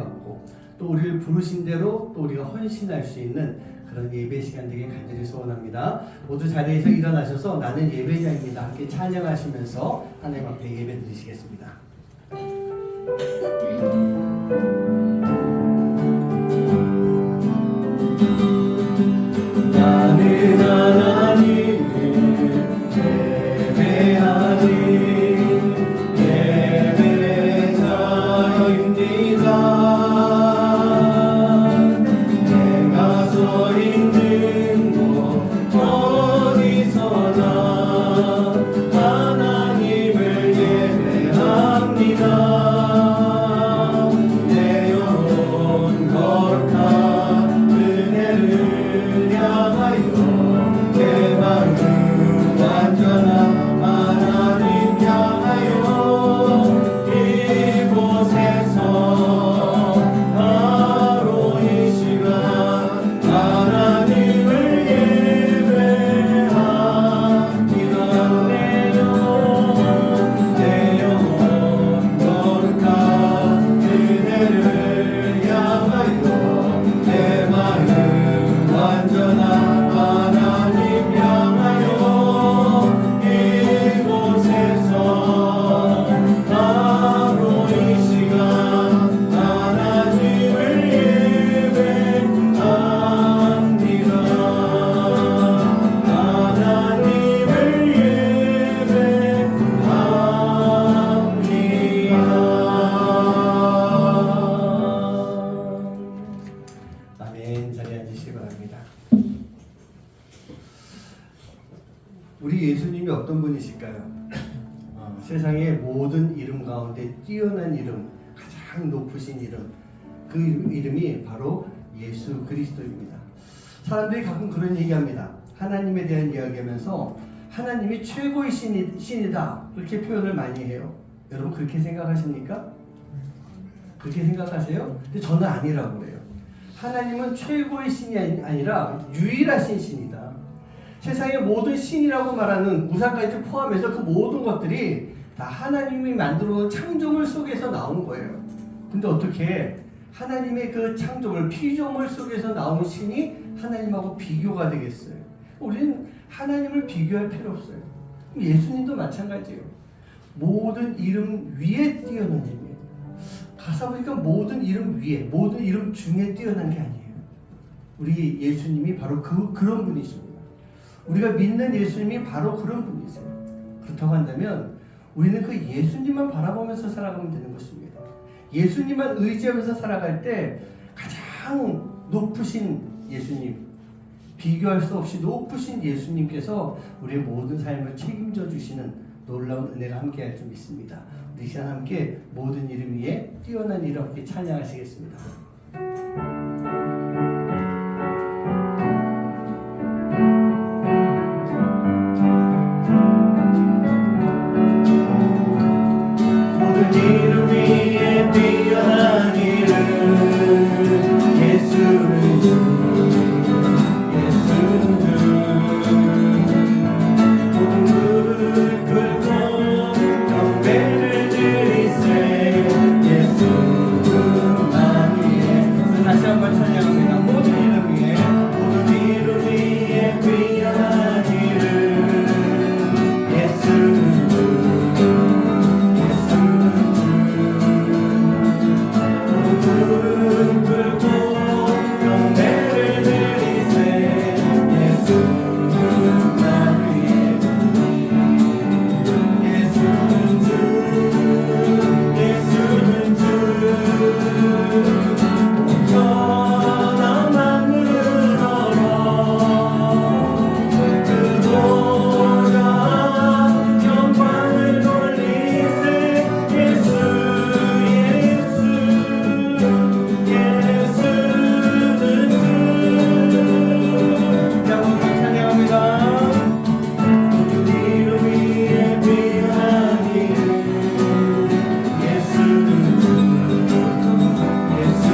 받고 또 우리를 부르신 대로 또 우리가 헌신할 수 있는 그런 예배 시간 되길 간절히 소원합니다. 모두 자리에서 일어나셔서 나는 예배자입니다. 함께 찬양하시면서 하나님 앞에 예배 드리시겠습니다. 나는 하나님을 예배하니 예배자입니다. 내가 서 있는 곳 어디서나 하나님을 예배합니다. 내 영혼 거룩한 은혜를 향하여 내 마음 완전한 하나님 향하여 이곳에서 바로 이 시간 하나님을 예배합니다. 내 영혼 거룩한 은혜를 향하여 내 마음 완전한 하나님 향하여 이곳에서 바로 이 시간 하나님을 예배합니다. 하나님을 예배합니다. 아멘. 자리에 앉으시기 바랍니다. 우리 예수님이 어떤 분이실까요? 세상의 모든 이름 가운데 뛰어난 이름, 가장 높으신 이름, 그 이름이 바로 예수 그리스도입니다. 사람들이 가끔 그런 얘기합니다. 하나님에 대한 이야기하면서 하나님이 최고의 신이다 그렇게 표현을 많이 해요. 여러분 그렇게 생각하십니까? 그렇게 생각하세요? 근데 저는 아니라고 그래요. 하나님은 최고의 신이 아니라 유일하신 신이다. 세상의 모든 신이라고 말하는 우상까지 포함해서 그 모든 것들이 다 하나님이 만들어 놓은 창조물 속에서 나온 거예요. 근데 어떻게 하나님의 그 창조물, 피조물 속에서 나온 신이 하나님하고 비교가 되겠어요? 우리는 하나님을 비교할 필요 없어요. 예수님도 마찬가지예요. 모든 이름 위에 뛰어난 이름이에요. 가사 보니까 모든 이름 위에, 모든 이름 중에 뛰어난 게 아니에요. 우리 예수님이 바로 그런 분이십니다. 우리가 믿는 예수님이 바로 그런 분이세요. 그렇다고 한다면 우리는 그 예수님만 바라보면서 살아가면 되는 것입니다. 예수님만 의지하면서 살아갈 때 가장 높으신 예수님, 비교할 수 없이 높으신 예수님께서 우리의 모든 삶을 책임져 주시는 놀라운 은혜가 함께할 줄 믿습니다. 우리 시간 함께 모든 이름 위에 뛰어난 이름 함께 찬양하시겠습니다. 이름 위에 뛰어난 이름 예수는 주 예수는 주 모든 무릎 꿇고 경배를 드리세 예수만 위에 다시 한번 찬양합니다. 모든 이름 위에 뛰어난 이름 예수는 주 예수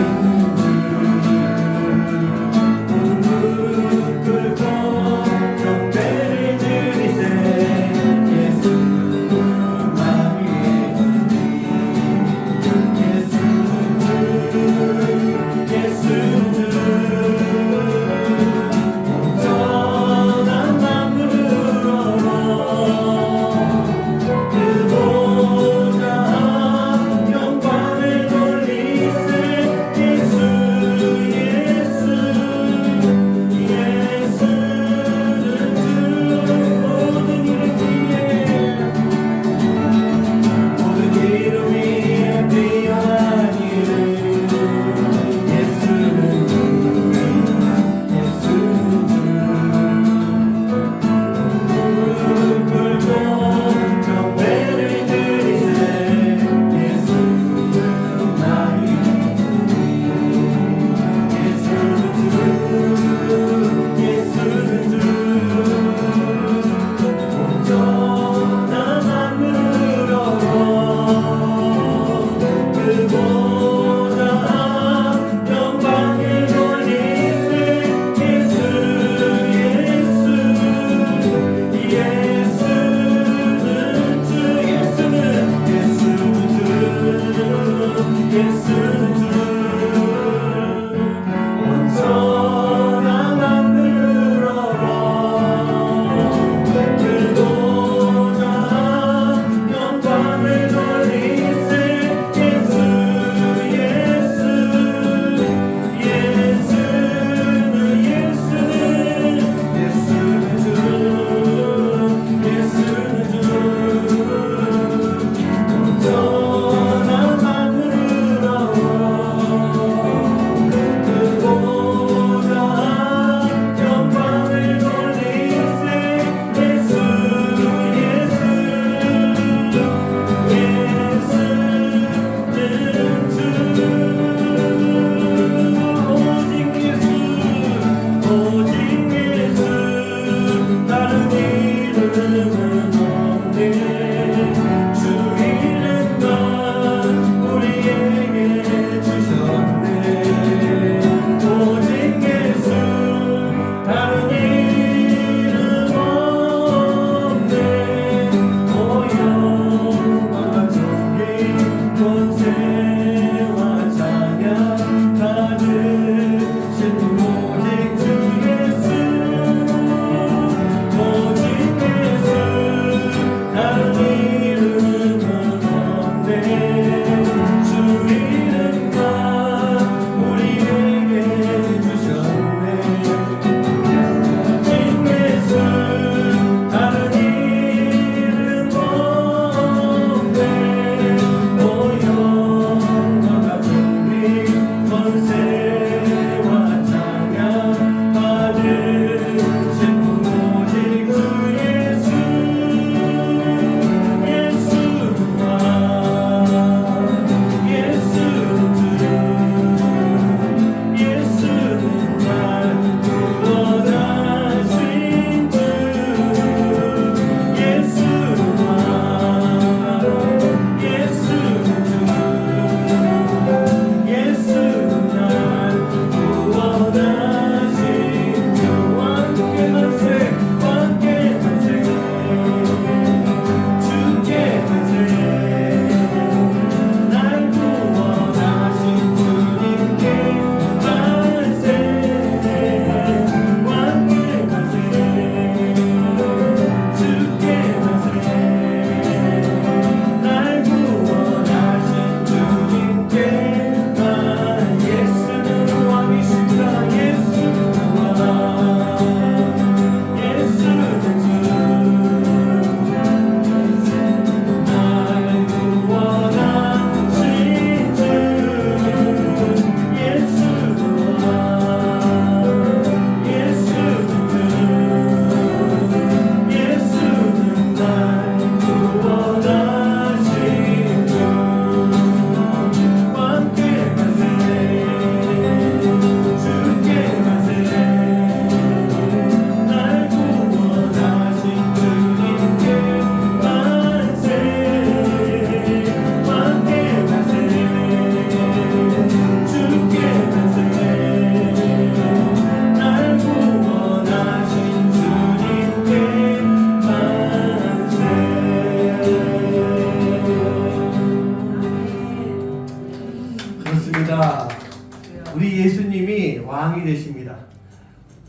할렐루야. 우리 예수님이 왕이 되십니다.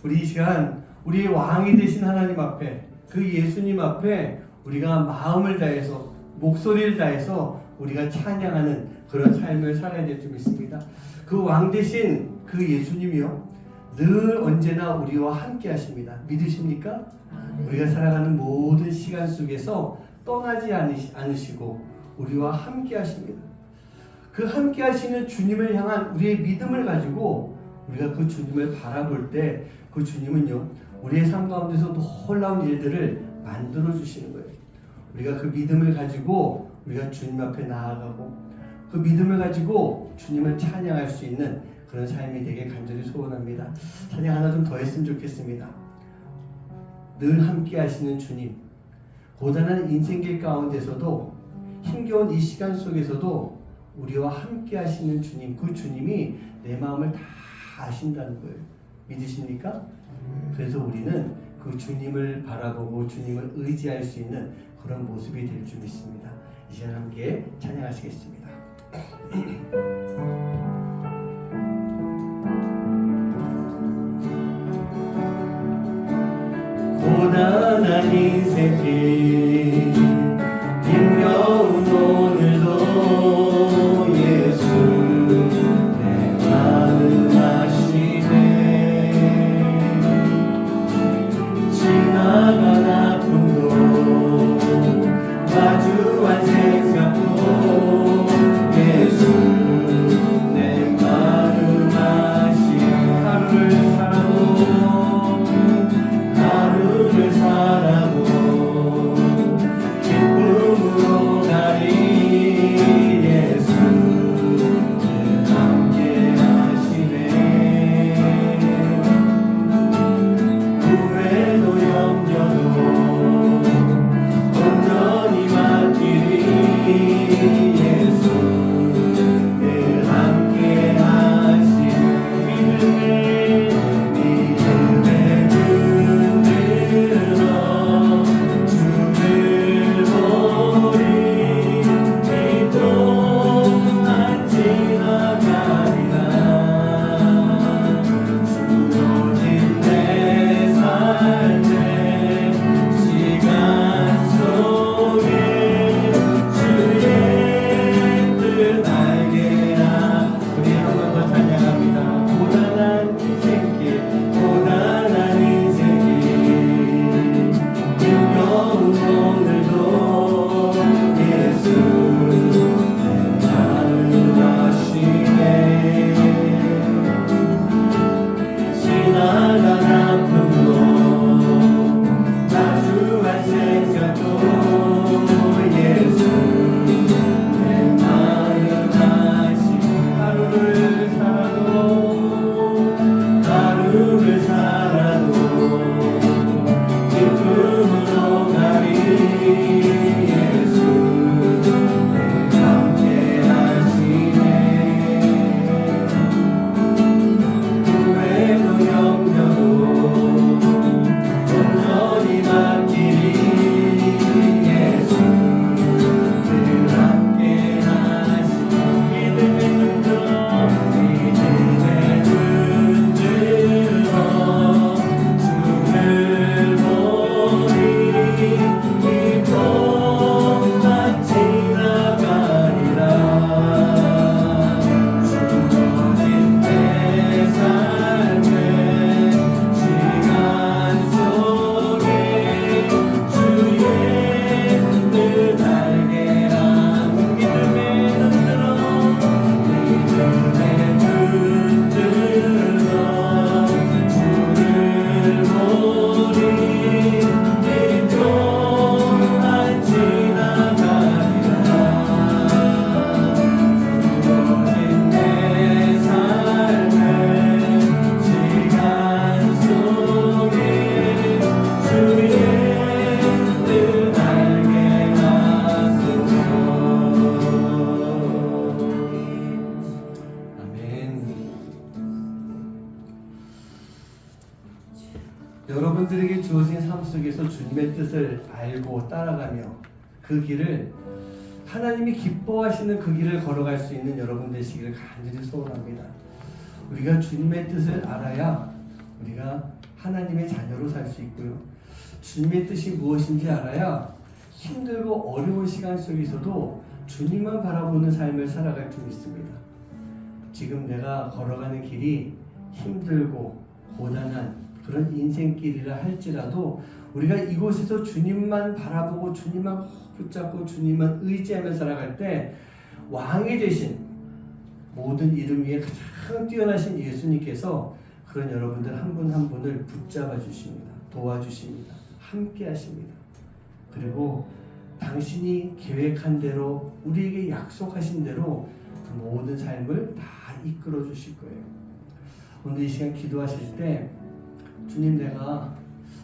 우리 이 시간 우리 왕이 되신 하나님 앞에, 그 예수님 앞에 우리가 마음을 다해서, 목소리를 다해서 우리가 찬양하는 그런 삶을 살아야 될 줄 믿습니다. 그 왕 되신 그 예수님이요, 늘 언제나 우리와 함께 하십니다. 믿으십니까? 우리가 살아가는 모든 시간 속에서 떠나지 않으시고 우리와 함께 하십니다. 그 함께 하시는 주님을 향한 우리의 믿음을 가지고 우리가 그 주님을 바라볼 때, 그 주님은요, 우리의 삶 가운데서 놀라운 일들을 만들어 주시는 거예요. 우리가 그 믿음을 가지고 우리가 주님 앞에 나아가고, 그 믿음을 가지고 주님을 찬양할 수 있는 그런 삶이 되게 간절히 소원합니다. 찬양 하나 좀 더 했으면 좋겠습니다. 늘 함께 하시는 주님, 고단한 인생길 가운데서도, 힘겨운 이 시간 속에서도 우리와 함께 하시는 주님, 그 주님이 내 마음을 다 아신다는 거예요. 믿으십니까? 그래서 우리는 그 주님을 바라보고 주님을 의지할 수 있는 그런 모습이 될 줄 믿습니다. 이 시간 함께 찬양하시겠습니다. 고단한 인생길 힘겨운 오늘도 예수 내 마음 아시네. 지나간 아픔도 마주한 생각도 예수 내 마음 아시네. 하루를 살아도 기쁨으로 가리 예수 늘 함께 하시네. 후회도 염려도 온전히 맡기리 예수 늘 함께 하시네. 여러분들에게 주어진 삶 속에서 주님의 뜻을 알고 따라가며 그 길을 하나님이 기뻐하시는 그 길을 걸어갈 수 있는 여러분 되시기를 간절히 소원합니다. 우리가 주님의 뜻을 알아야 우리가 하나님의 자녀로 살 수 있고요. 주님의 뜻이 무엇인지 알아야 힘들고 어려운 시간 속에서도 주님만 바라보는 삶을 살아갈 줄 믿습니다. 지금 내가 걸어가는 길이 힘들고 고단한 그런 인생길이라 할지라도 우리가 이곳에서 주님만 바라보고 주님만 붙잡고 주님만 의지하며 살아갈 때 왕이 되신 모든 이름 위에 가장 뛰어나신 예수님께서 그런 여러분들 한 분 한 분을 붙잡아 주십니다. 도와주십니다. 함께 하십니다. 그리고 당신이 계획한 대로 우리에게 약속하신 대로 그 모든 삶을 다 이끌어 주실 거예요. 오늘 이 시간 기도하실 때 주님, 내가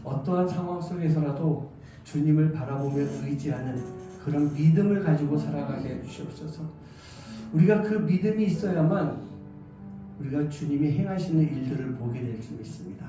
어떠한 상황 속에서라도 주님을 바라보며 의지하는 그런 믿음을 가지고 살아가게 해주시옵소서. 우리가 그 믿음이 있어야만 우리가 주님이 행하시는 일들을 보게 될 줄 믿습니다.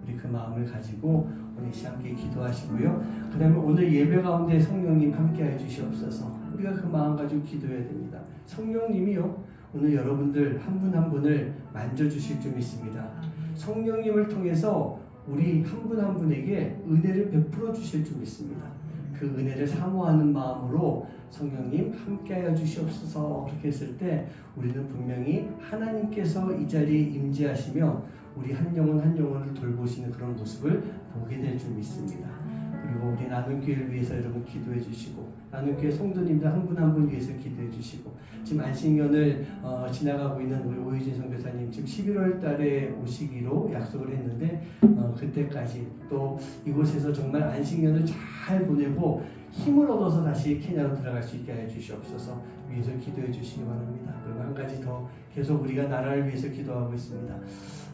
우리 그 마음을 가지고 오늘 함께 기도하시고요. 그 다음에 오늘 예배 가운데 성령님 함께 해주시옵소서. 우리가 그 마음 가지고 기도해야 됩니다. 성령님이요, 오늘 여러분들 한 분 한 분을 만져주실 줄 믿습니다. 성령님을 통해서 우리 한 분 한 분에게 은혜를 베풀어 주실 줄 믿습니다. 그 은혜를 사모하는 마음으로 성령님 함께하여 주시옵소서. 그렇게 했을 때 우리는 분명히 하나님께서 이 자리에 임재하시며 우리 한 영혼 한 영혼을 돌보시는 그런 모습을 보게 될 줄 믿습니다. 그리고 우리 나눔교회를 위해서 여러분 기도해 주시고, 나눔교회 성도님들 한 분 한 분 위해서 기도해 주시고, 지금 안식년을 지나가고 있는 우리 오유진 선교사님 지금 11월 달에 오시기로 약속을 했는데 그때까지 또 이곳에서 정말 안식년을 잘 보내고 힘을 얻어서 다시 케냐로 들어갈 수 있게 해 주시옵소서. 위해서 기도해 주시기 바랍니다. 그리고 한 가지 더 계속 우리가 나라를 위해서 기도하고 있습니다.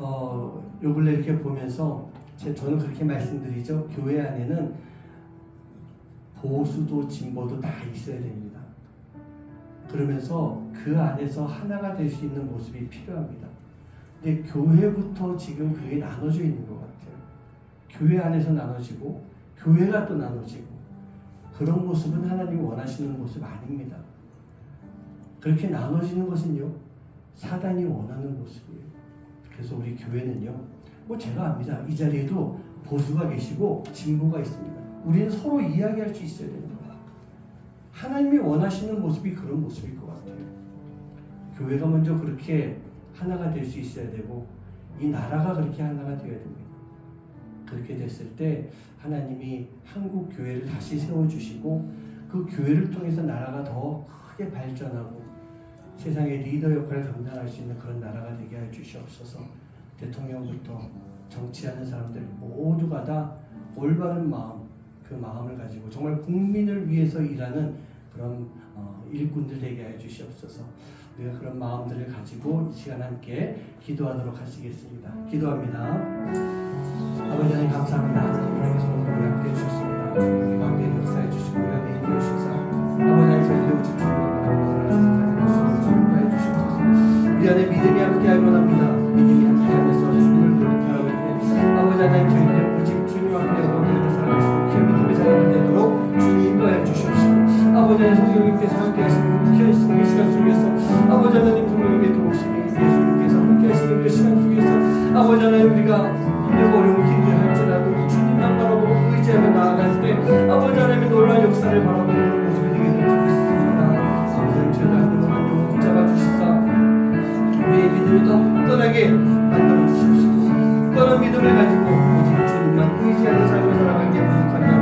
요 근래 이렇게 보면서 저는 그렇게 말씀드리죠. 교회 안에는 보수도 진보도 다 있어야 됩니다. 그러면서 그 안에서 하나가 될 수 있는 모습이 필요합니다. 근데 교회부터 지금 그게 나눠져 있는 것 같아요. 교회 안에서 나눠지고 교회가 또 나눠지고, 그런 모습은 하나님이 원하시는 모습 아닙니다. 그렇게 나눠지는 것은요, 사단이 원하는 모습이에요. 그래서 우리 교회는요, 제가 압니다. 이 자리에도 보수가 계시고 진보가 있습니다. 우리는 서로 이야기할 수 있어야 됩니다. 하나님이 원하시는 모습이 그런 모습일 것 같아요. 교회가 먼저 그렇게 하나가 될 수 있어야 되고, 이 나라가 그렇게 하나가 되어야 됩니다. 그렇게 됐을 때 하나님이 한국 교회를 다시 세워주시고, 그 교회를 통해서 나라가 더 크게 발전하고 세상의 리더 역할을 감당할 수 있는 그런 나라가 되게 해 주시옵소서. 대통령부터 정치하는 사람들 모두가 다 올바른 마음, 그 마음을 가지고 정말 국민을 위해서 일하는 그런 일꾼들 되게 해 주시옵소서. 우리가 그런 마음들을 가지고 이 시간 함께 기도하도록 하시겠습니다. 기도합니다. 아버지 하나님 감사합니다. 하나님께서 오늘 우리 함께 해주셨습니다. 우리 가운데 역사해 주시고 우리 안에 인도해 주셔서 아버지 하나님 저희들 오직 주님과 해 주시옵소서. 우리 안에 믿음이 함께하기 원합니다. 믿음이 함께하면서 주님을 노력하고 있는데 아버지 하나님 저희들 오직 주님 앞에 영원히 살아갈 수 있게 믿음의 사람이 되도록 주님 인도해 주시옵시고, 아버지 하나님 성령님께서 함께하시는 귀한 이 시간 속에서 아버지 하나님 성령님의 도우심이 예수님께서 함께하시는 그 시간 속에서 아버지 하나님 우리가 힘들고 어려운 길을 할지라도 주님만 바라보고 의지하며 나아갈 때 아버지 하나님의 놀라운 역사를 바라보는 그런 모습이 되게 될 줄 믿습니다. 아버지 하나님 저희가 한 영혼 한 영혼 붙잡아 주시사 우리의 믿음이 더 굳건하게 만들어 주십시오. 굳건한 믿음을 가지고 오직 주님만 의지하는 삶을 살아가기에 부족하다면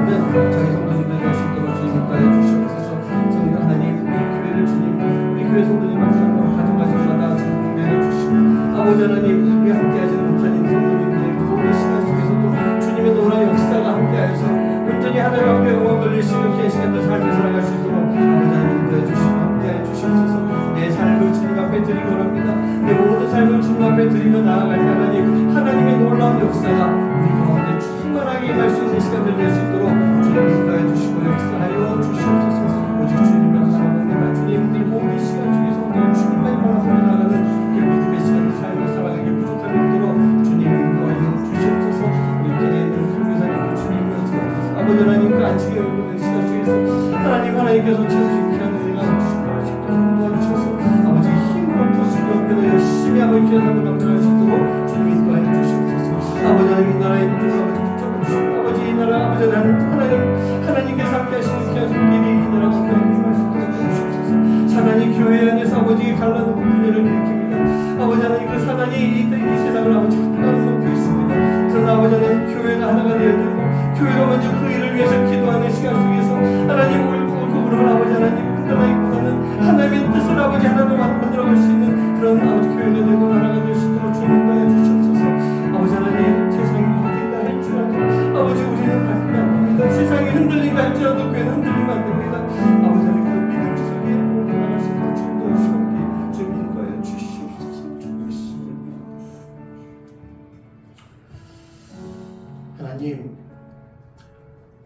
저희 성도님들 될 수 있도록 주님 인도하여 주시옵소서. 성령 하나님 우리 교회를 주님 우리 교회 성도님 앞으로 가정가정마다 준비해 주시고 아버지 하나님 우리 함께하시는 목사님 성도님들의 그 모든 시간 속에서도 주님의 놀라운 역사가 함께하여서 온전히 하나님 앞에 영광 돌리시는 긴 시간들 삶을 살아갈 수 있도록 아버지 하나님 인도해 주시고 함께해 주시옵소서. 내 삶을 주님 앞에 드리고 합니다. 내 모든 삶을 주님 앞에 드리며 나아갈 때 하나님의 놀라운 역사가 우리 가운데 충만하게 임할 수 있는 시간들 될 수 있도록 주님 인도해 주시고 역사하여 주시옵소서. 오직 주님만 바라보는 주님 우리 모든 시간 중에서 주님만 바라보며 나가는 그 믿음의 시간을 삶을 살아가게 부족함이 있도록 주님 인도하여 주시옵소서. 우리 교회에 있는 선교사님도 주님 인도하여 아버지 하나님 그 안식의 시간 속에서 하나님께서 채워주신 귀한 은혜가 귀한 삶을 감당할 수 있도록 주님 인도하여 주시옵소서. 아버지 하나님, 이 나라의 민족을 붙잡아주시고 아버지 이 나라 아버지 하나님께서 함께 하시는 귀한 손길이 이 나라 가운데 임할 수 있도록 주시옵소서. 사단이 교회 안에서 아버지 갈라놓고 분열을 일으킵니다. 아버지 하나님, 그 사단이 이 세상을 아버지 자꾸 나눠놓고 있습니다. 그러나 아버지 하나님, 교회가 하나가 되어야 되고 교회가 먼저 그 일을 위해서 기도하는 시간 속에서 하나님 옳고 그름을 아버지 하나님 판단하기보다는 하나님의 뜻을 아버지 하나로 만들어갈 수 있는 그런 아버지 교회가 되고 나라가 될 수 있도록 주님 인도하여 주시옵소서. 아버지 하나님, 세상이 바뀐다 할지라도 아버지 우리는 바뀌면 안 됩니다. 세상이 흔들린다 할지라도 교회는 흔들리면 안 됩니다. 아버지 하나님, 그 믿음 속에 올라갈 수 있도록 주님 인도하여 주시옵소서. 주님 있습니다. 하나님,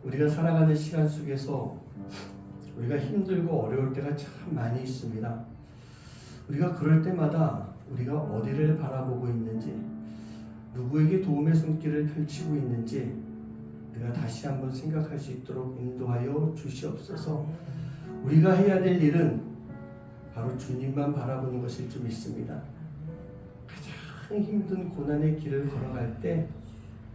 우리가 살아가는 시간 속에서 우리가 힘들고 어려울 때가 참 많이 있습니다. 우리가 그럴 때마다 우리가 어디를 바라보고 있는지, 누구에게 도움의 손길을 펼치고 있는지 우리가 다시 한번 생각할 수 있도록 인도하여 주시옵소서. 우리가 해야 될 일은 바로 주님만 바라보는 것일 줄 믿습니다. 가장 힘든 고난의 길을 걸어갈 때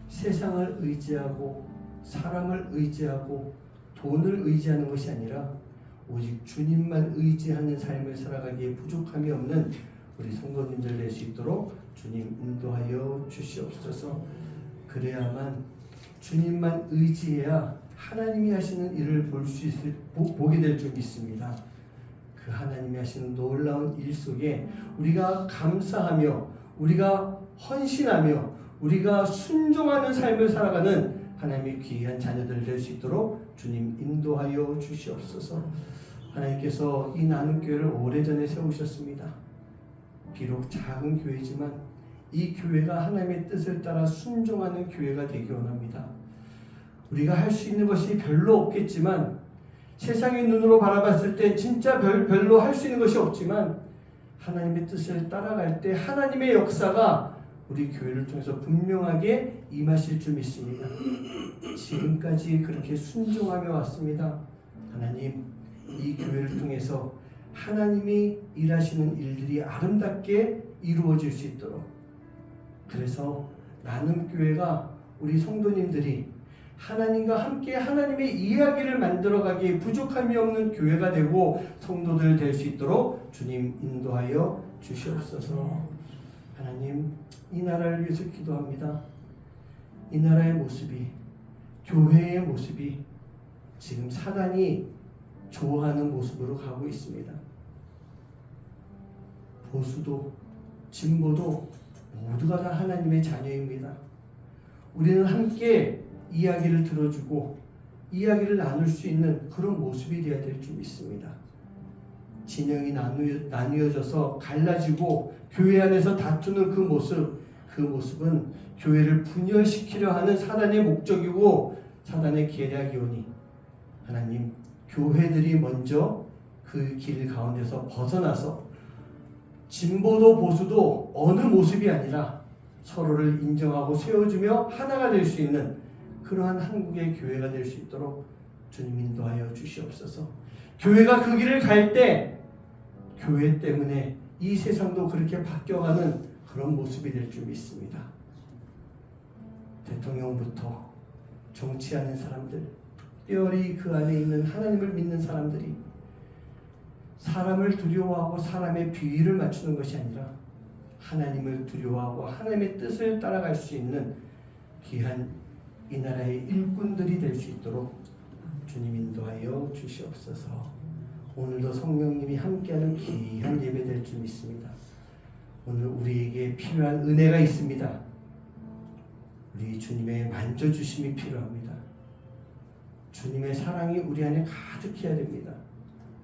세상을 의지하고 사람을 의지하고 돈을 의지하는 것이 아니라 오직 주님만 의지하는 삶을 살아가기에 부족함이 없는 우리 성도님들 될 수 있도록 주님 인도하여 주시옵소서. 그래야만 주님만 의지해야 하나님이 하시는 일을 보게 될 줄 믿습니다. 그 하나님이 하시는 놀라운 일 속에 우리가 감사하며 우리가 헌신하며 우리가 순종하는 삶을 살아가는 하나님의 귀한 자녀들 될 수 있도록 주님 인도하여 주시옵소서. 하나님께서 이 나눔교회를 오래전에 세우셨습니다. 비록 작은 교회지만 이 교회가 하나님의 뜻을 따라 순종하는 교회가 되기 원합니다. 우리가 할 수 있는 것이 별로 없겠지만, 세상의 눈으로 바라봤을 때 진짜 별로 할 수 있는 것이 없지만, 하나님의 뜻을 따라갈 때 하나님의 역사가 우리 교회를 통해서 분명하게 임하실 줄 믿습니다. 지금까지 그렇게 순종하며 왔습니다. 하나님, 이 교회를 통해서 하나님이 일하시는 일들이 아름답게 이루어질 수 있도록, 그래서 나눔교회가 우리 성도님들이 하나님과 함께 하나님의 이야기를 만들어가기에 부족함이 없는 교회가 되고 성도들 될 수 있도록 주님 인도하여 주시옵소서. 하나님, 이 나라를 위해서 기도합니다. 이 나라의 모습이, 교회의 모습이 지금 사단이 좋아하는 모습으로 가고 있습니다. 보수도 진보도 모두가 다 하나님의 자녀입니다. 우리는 함께 이야기를 들어주고 이야기를 나눌 수 있는 그런 모습이 되어야 될 줄 믿습니다. 진영이 나뉘어져서 갈라지고 교회 안에서 다투는 그 모습은 교회를 분열시키려 하는 사단의 목적이고 사단의 계략이오니, 하나님, 교회들이 먼저 그 길 가운데서 벗어나서 진보도 보수도 어느 모습이 아니라 서로를 인정하고 세워주며 하나가 될 수 있는 그러한 한국의 교회가 될 수 있도록 주님 인도하여 주시옵소서. 교회가 그 길을 갈 때 교회 때문에 이 세상도 그렇게 바뀌어가는 그런 모습이 될 줄 믿습니다. 대통령부터 정치하는 사람들, 특별히 그 안에 있는 하나님을 믿는 사람들이 사람을 두려워하고 사람의 비위를 맞추는 것이 아니라 하나님을 두려워하고 하나님의 뜻을 따라갈 수 있는 귀한 이 나라의 일꾼들이 될 수 있도록 주님 인도하여 주시옵소서. 오늘도 성령님이 함께하는 귀한 예배 될 줄 믿습니다. 오늘 우리에게 필요한 은혜가 있습니다. 우리 주님의 만져주심이 필요합니다. 주님의 사랑이 우리 안에 가득해야 됩니다.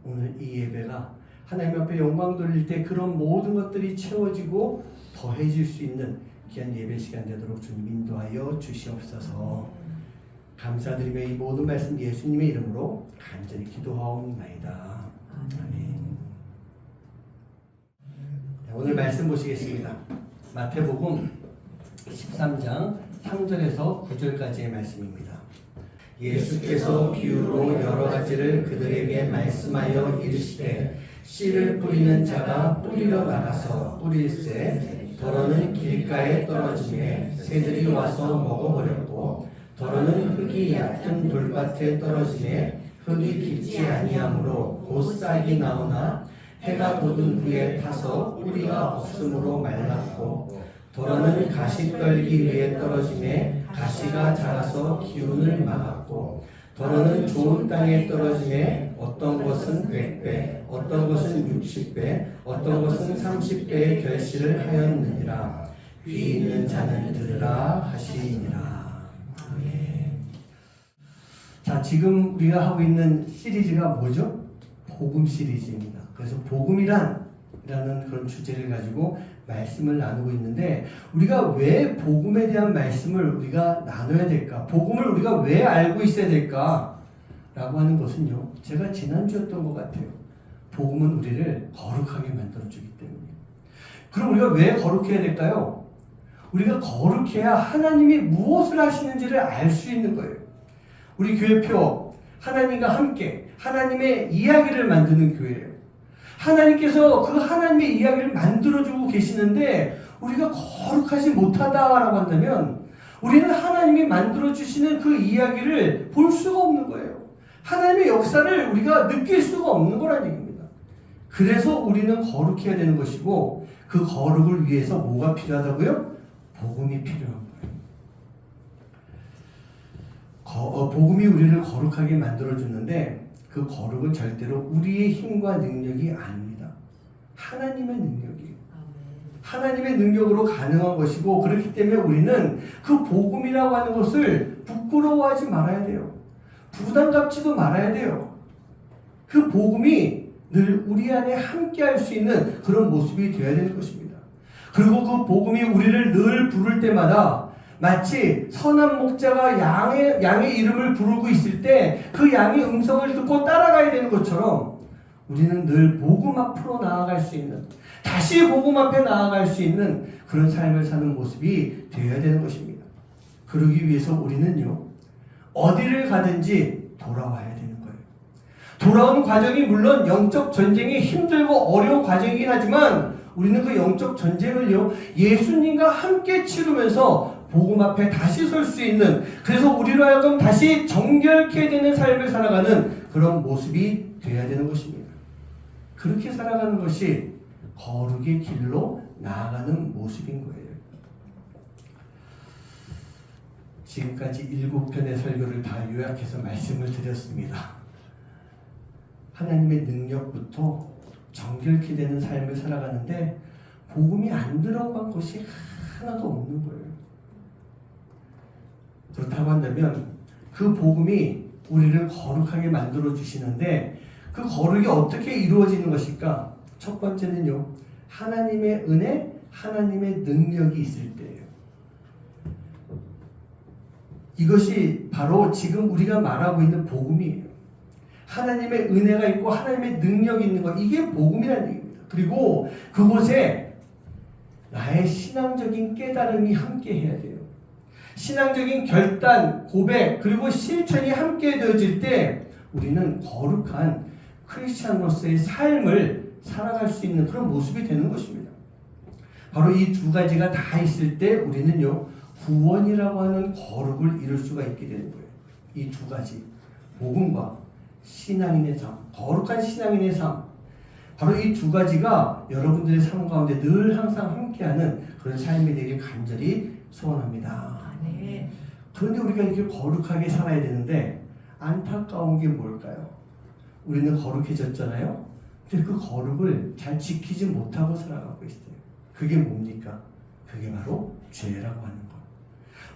오늘 이 예배가 하나님 앞에 영광 돌릴 때 그런 모든 것들이 채워지고 더해질 수 있는 귀한 예배 시간 되도록 주님 인도하여 주시옵소서. 감사드리며 이 모든 말씀 예수님의 이름으로 간절히 기도하옵나이다. 아멘. 오늘 말씀 보시겠습니다. 마태복음 13장 3절에서 9절까지의 말씀입니다. 예수께서 비유로 여러 가지를 그들에게 말씀하여 이르시되, 씨를 뿌리는 자가 뿌리러 나가서 뿌릴새 더러는 길가에 떨어지매 새들이 와서 먹어버렸고 더러는 흙이 얕은 돌밭에 떨어지매 흙이 깊지 아니하므로 곧 싹이 나오나 해가 돋은 후에 타서 뿌리가 없으므로 말랐고 더러는 가시떨기 위에 떨어지매 가시가 자라서 기운을 막았고 더러는 좋은 땅에 떨어지매 어떤 것은 100배 어떤 것은 60배 어떤 것은 30배의 결실을 하였느니라. 귀 있는 자는 들으라 하시니라. 아멘. 자, 지금 우리가 하고 있는 시리즈가 뭐죠? 복음 시리즈입니다. 그래서 복음이라는 그런 주제를 가지고 말씀을 나누고 있는데 우리가 왜 복음에 대한 말씀을 우리가 나눠야 될까? 복음을 우리가 왜 알고 있어야 될까? 라고 하는 것은요, 제가 지난주였던 것 같아요. 복음은 우리를 거룩하게 만들어주기 때문에. 그럼 우리가 왜 거룩해야 될까요? 우리가 거룩해야 하나님이 무엇을 하시는지를 알 수 있는 거예요. 우리 교회표 하나님과 함께 하나님의 이야기를 만드는 교회예요. 하나님께서 그 하나님의 이야기를 만들어주고 계시는데 우리가 거룩하지 못하다라고 한다면 우리는 하나님이 만들어주시는 그 이야기를 볼 수가 없는 거예요. 하나님의 역사를 우리가 느낄 수가 없는 거라는 얘기입니다. 그래서 우리는 거룩해야 되는 것이고 그 거룩을 위해서 뭐가 필요하다고요? 복음이 필요한 거예요. 복음이 우리를 거룩하게 만들어주는데 그 거룩은 절대로 우리의 힘과 능력이 아닙니다. 하나님의 능력이에요. 하나님의 능력으로 가능한 것이고 그렇기 때문에 우리는 그 복음이라고 하는 것을 부끄러워하지 말아야 돼요. 부담 갖지도 말아야 돼요. 그 복음이 늘 우리 안에 함께 할 수 있는 그런 모습이 되어야 되는 것입니다. 그리고 그 복음이 우리를 늘 부를 때마다 마치 선한 목자가 양의 이름을 부르고 있을 때 그 양의 음성을 듣고 따라가야 되는 것처럼 우리는 늘 복음 앞으로 나아갈 수 있는, 다시 복음 앞에 나아갈 수 있는 그런 삶을 사는 모습이 되어야 되는 것입니다. 그러기 위해서 우리는요, 어디를 가든지 돌아와야 되는 거예요. 돌아오는 과정이 물론 영적 전쟁이 힘들고 어려운 과정이긴 하지만 우리는 그 영적 전쟁을요, 예수님과 함께 치르면서 복음 앞에 다시 설 수 있는, 그래서 우리로 하여금 다시 정결케 되는 삶을 살아가는 그런 모습이 되어야 되는 것입니다. 그렇게 살아가는 것이 거룩의 길로 나아가는 모습인 거예요. 지금까지 7편의 설교를 다 요약해서 말씀을 드렸습니다. 하나님의 능력부터 정결케 되는 삶을 살아가는데 복음이 안 들어간 것이 하나도 없는 거예요. 그렇다고 한다면 그 복음이 우리를 거룩하게 만들어 주시는데 그 거룩이 어떻게 이루어지는 것일까? 첫 번째는요, 하나님의 은혜, 하나님의 능력이 있을 때예요. 이것이 바로 지금 우리가 말하고 있는 복음이에요. 하나님의 은혜가 있고 하나님의 능력이 있는 것, 이게 복음이라는 얘기입니다. 그리고 그곳에 나의 신앙적인 깨달음이 함께 해야 돼요. 신앙적인 결단, 고백, 그리고 실천이 함께 되어질 때 우리는 거룩한 크리스찬으로서의 삶을 살아갈 수 있는 그런 모습이 되는 것입니다. 바로 이 두 가지가 다 있을 때 우리는요, 구원이라고 하는 거룩을 이룰 수가 있게 되는 거예요. 이 두 가지, 복음과 신앙인의 삶, 거룩한 신앙인의 삶, 바로 이 두 가지가 여러분들의 삶 가운데 늘 항상 함께하는 그런 삶이 되길 간절히 소원합니다. 네. 그런데 우리가 이렇게 거룩하게 살아야 되는데 안타까운 게 뭘까요? 우리는 거룩해졌잖아요. 근데 그 거룩을 잘 지키지 못하고 살아가고 있어요. 그게 뭡니까? 그게 바로 죄라고 하는 것.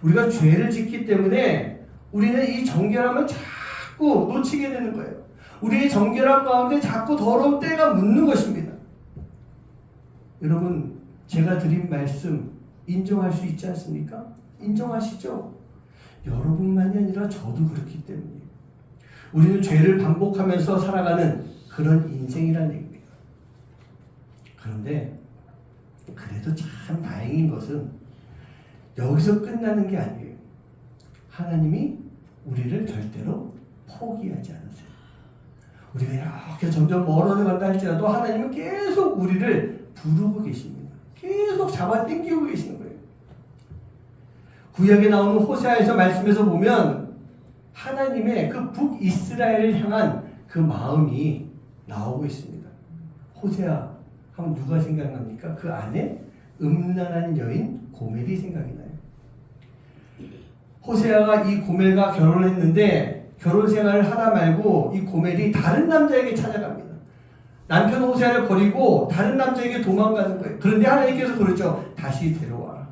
우리가 죄를 짓기 때문에 우리는 이 정결함을 자꾸 놓치게 되는 거예요. 우리의 정결함 가운데 자꾸 더러운 때가 묻는 것입니다. 여러분, 제가 드린 말씀 인정할 수 있지 않습니까? 인정하시죠? 여러분만이 아니라 저도 그렇기 때문이에요. 우리는 죄를 반복하면서 살아가는 그런 인생이라는 얘기입니다. 그런데 그래도 참 다행인 것은 여기서 끝나는 게 아니에요. 하나님이 우리를 절대로 포기하지 않으세요. 우리가 이렇게 점점 멀어져 간다 할지라도 하나님은 계속 우리를 부르고 계십니다. 계속 잡아 당기고 계시는 거예요. 구약에 나오는 호세아에서 말씀에서 보면 하나님의 그 북이스라엘을 향한 그 마음이 나오고 있습니다. 호세아 하면 누가 생각납니까? 그 안에 음란한 여인 고멜이 생각이 나요. 호세아가 이 고멜과 결혼했는데 결혼 생활을 하다 말고 이 고멜이 다른 남자에게 찾아갑니다. 남편 호세아를 버리고 다른 남자에게 도망가는 거예요. 그런데 하나님께서 그러죠. 다시 데려와라.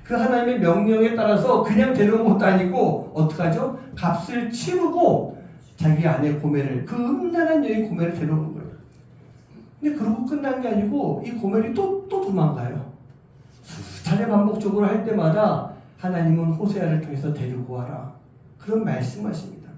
그 하나님의 명령에 따라서 그냥 데려온 것도 아니고 어떡하죠? 값을 치르고 자기 아내 고멜을, 그 음란한 여인 고멜을 데려오는 거예요. 근데 그러고 끝난 게 아니고 이 고멜이 또 도망가요. 수차례 반복적으로 할 때마다 하나님은 호세아를 통해서 데리고 와라. 그런 말씀하십니다.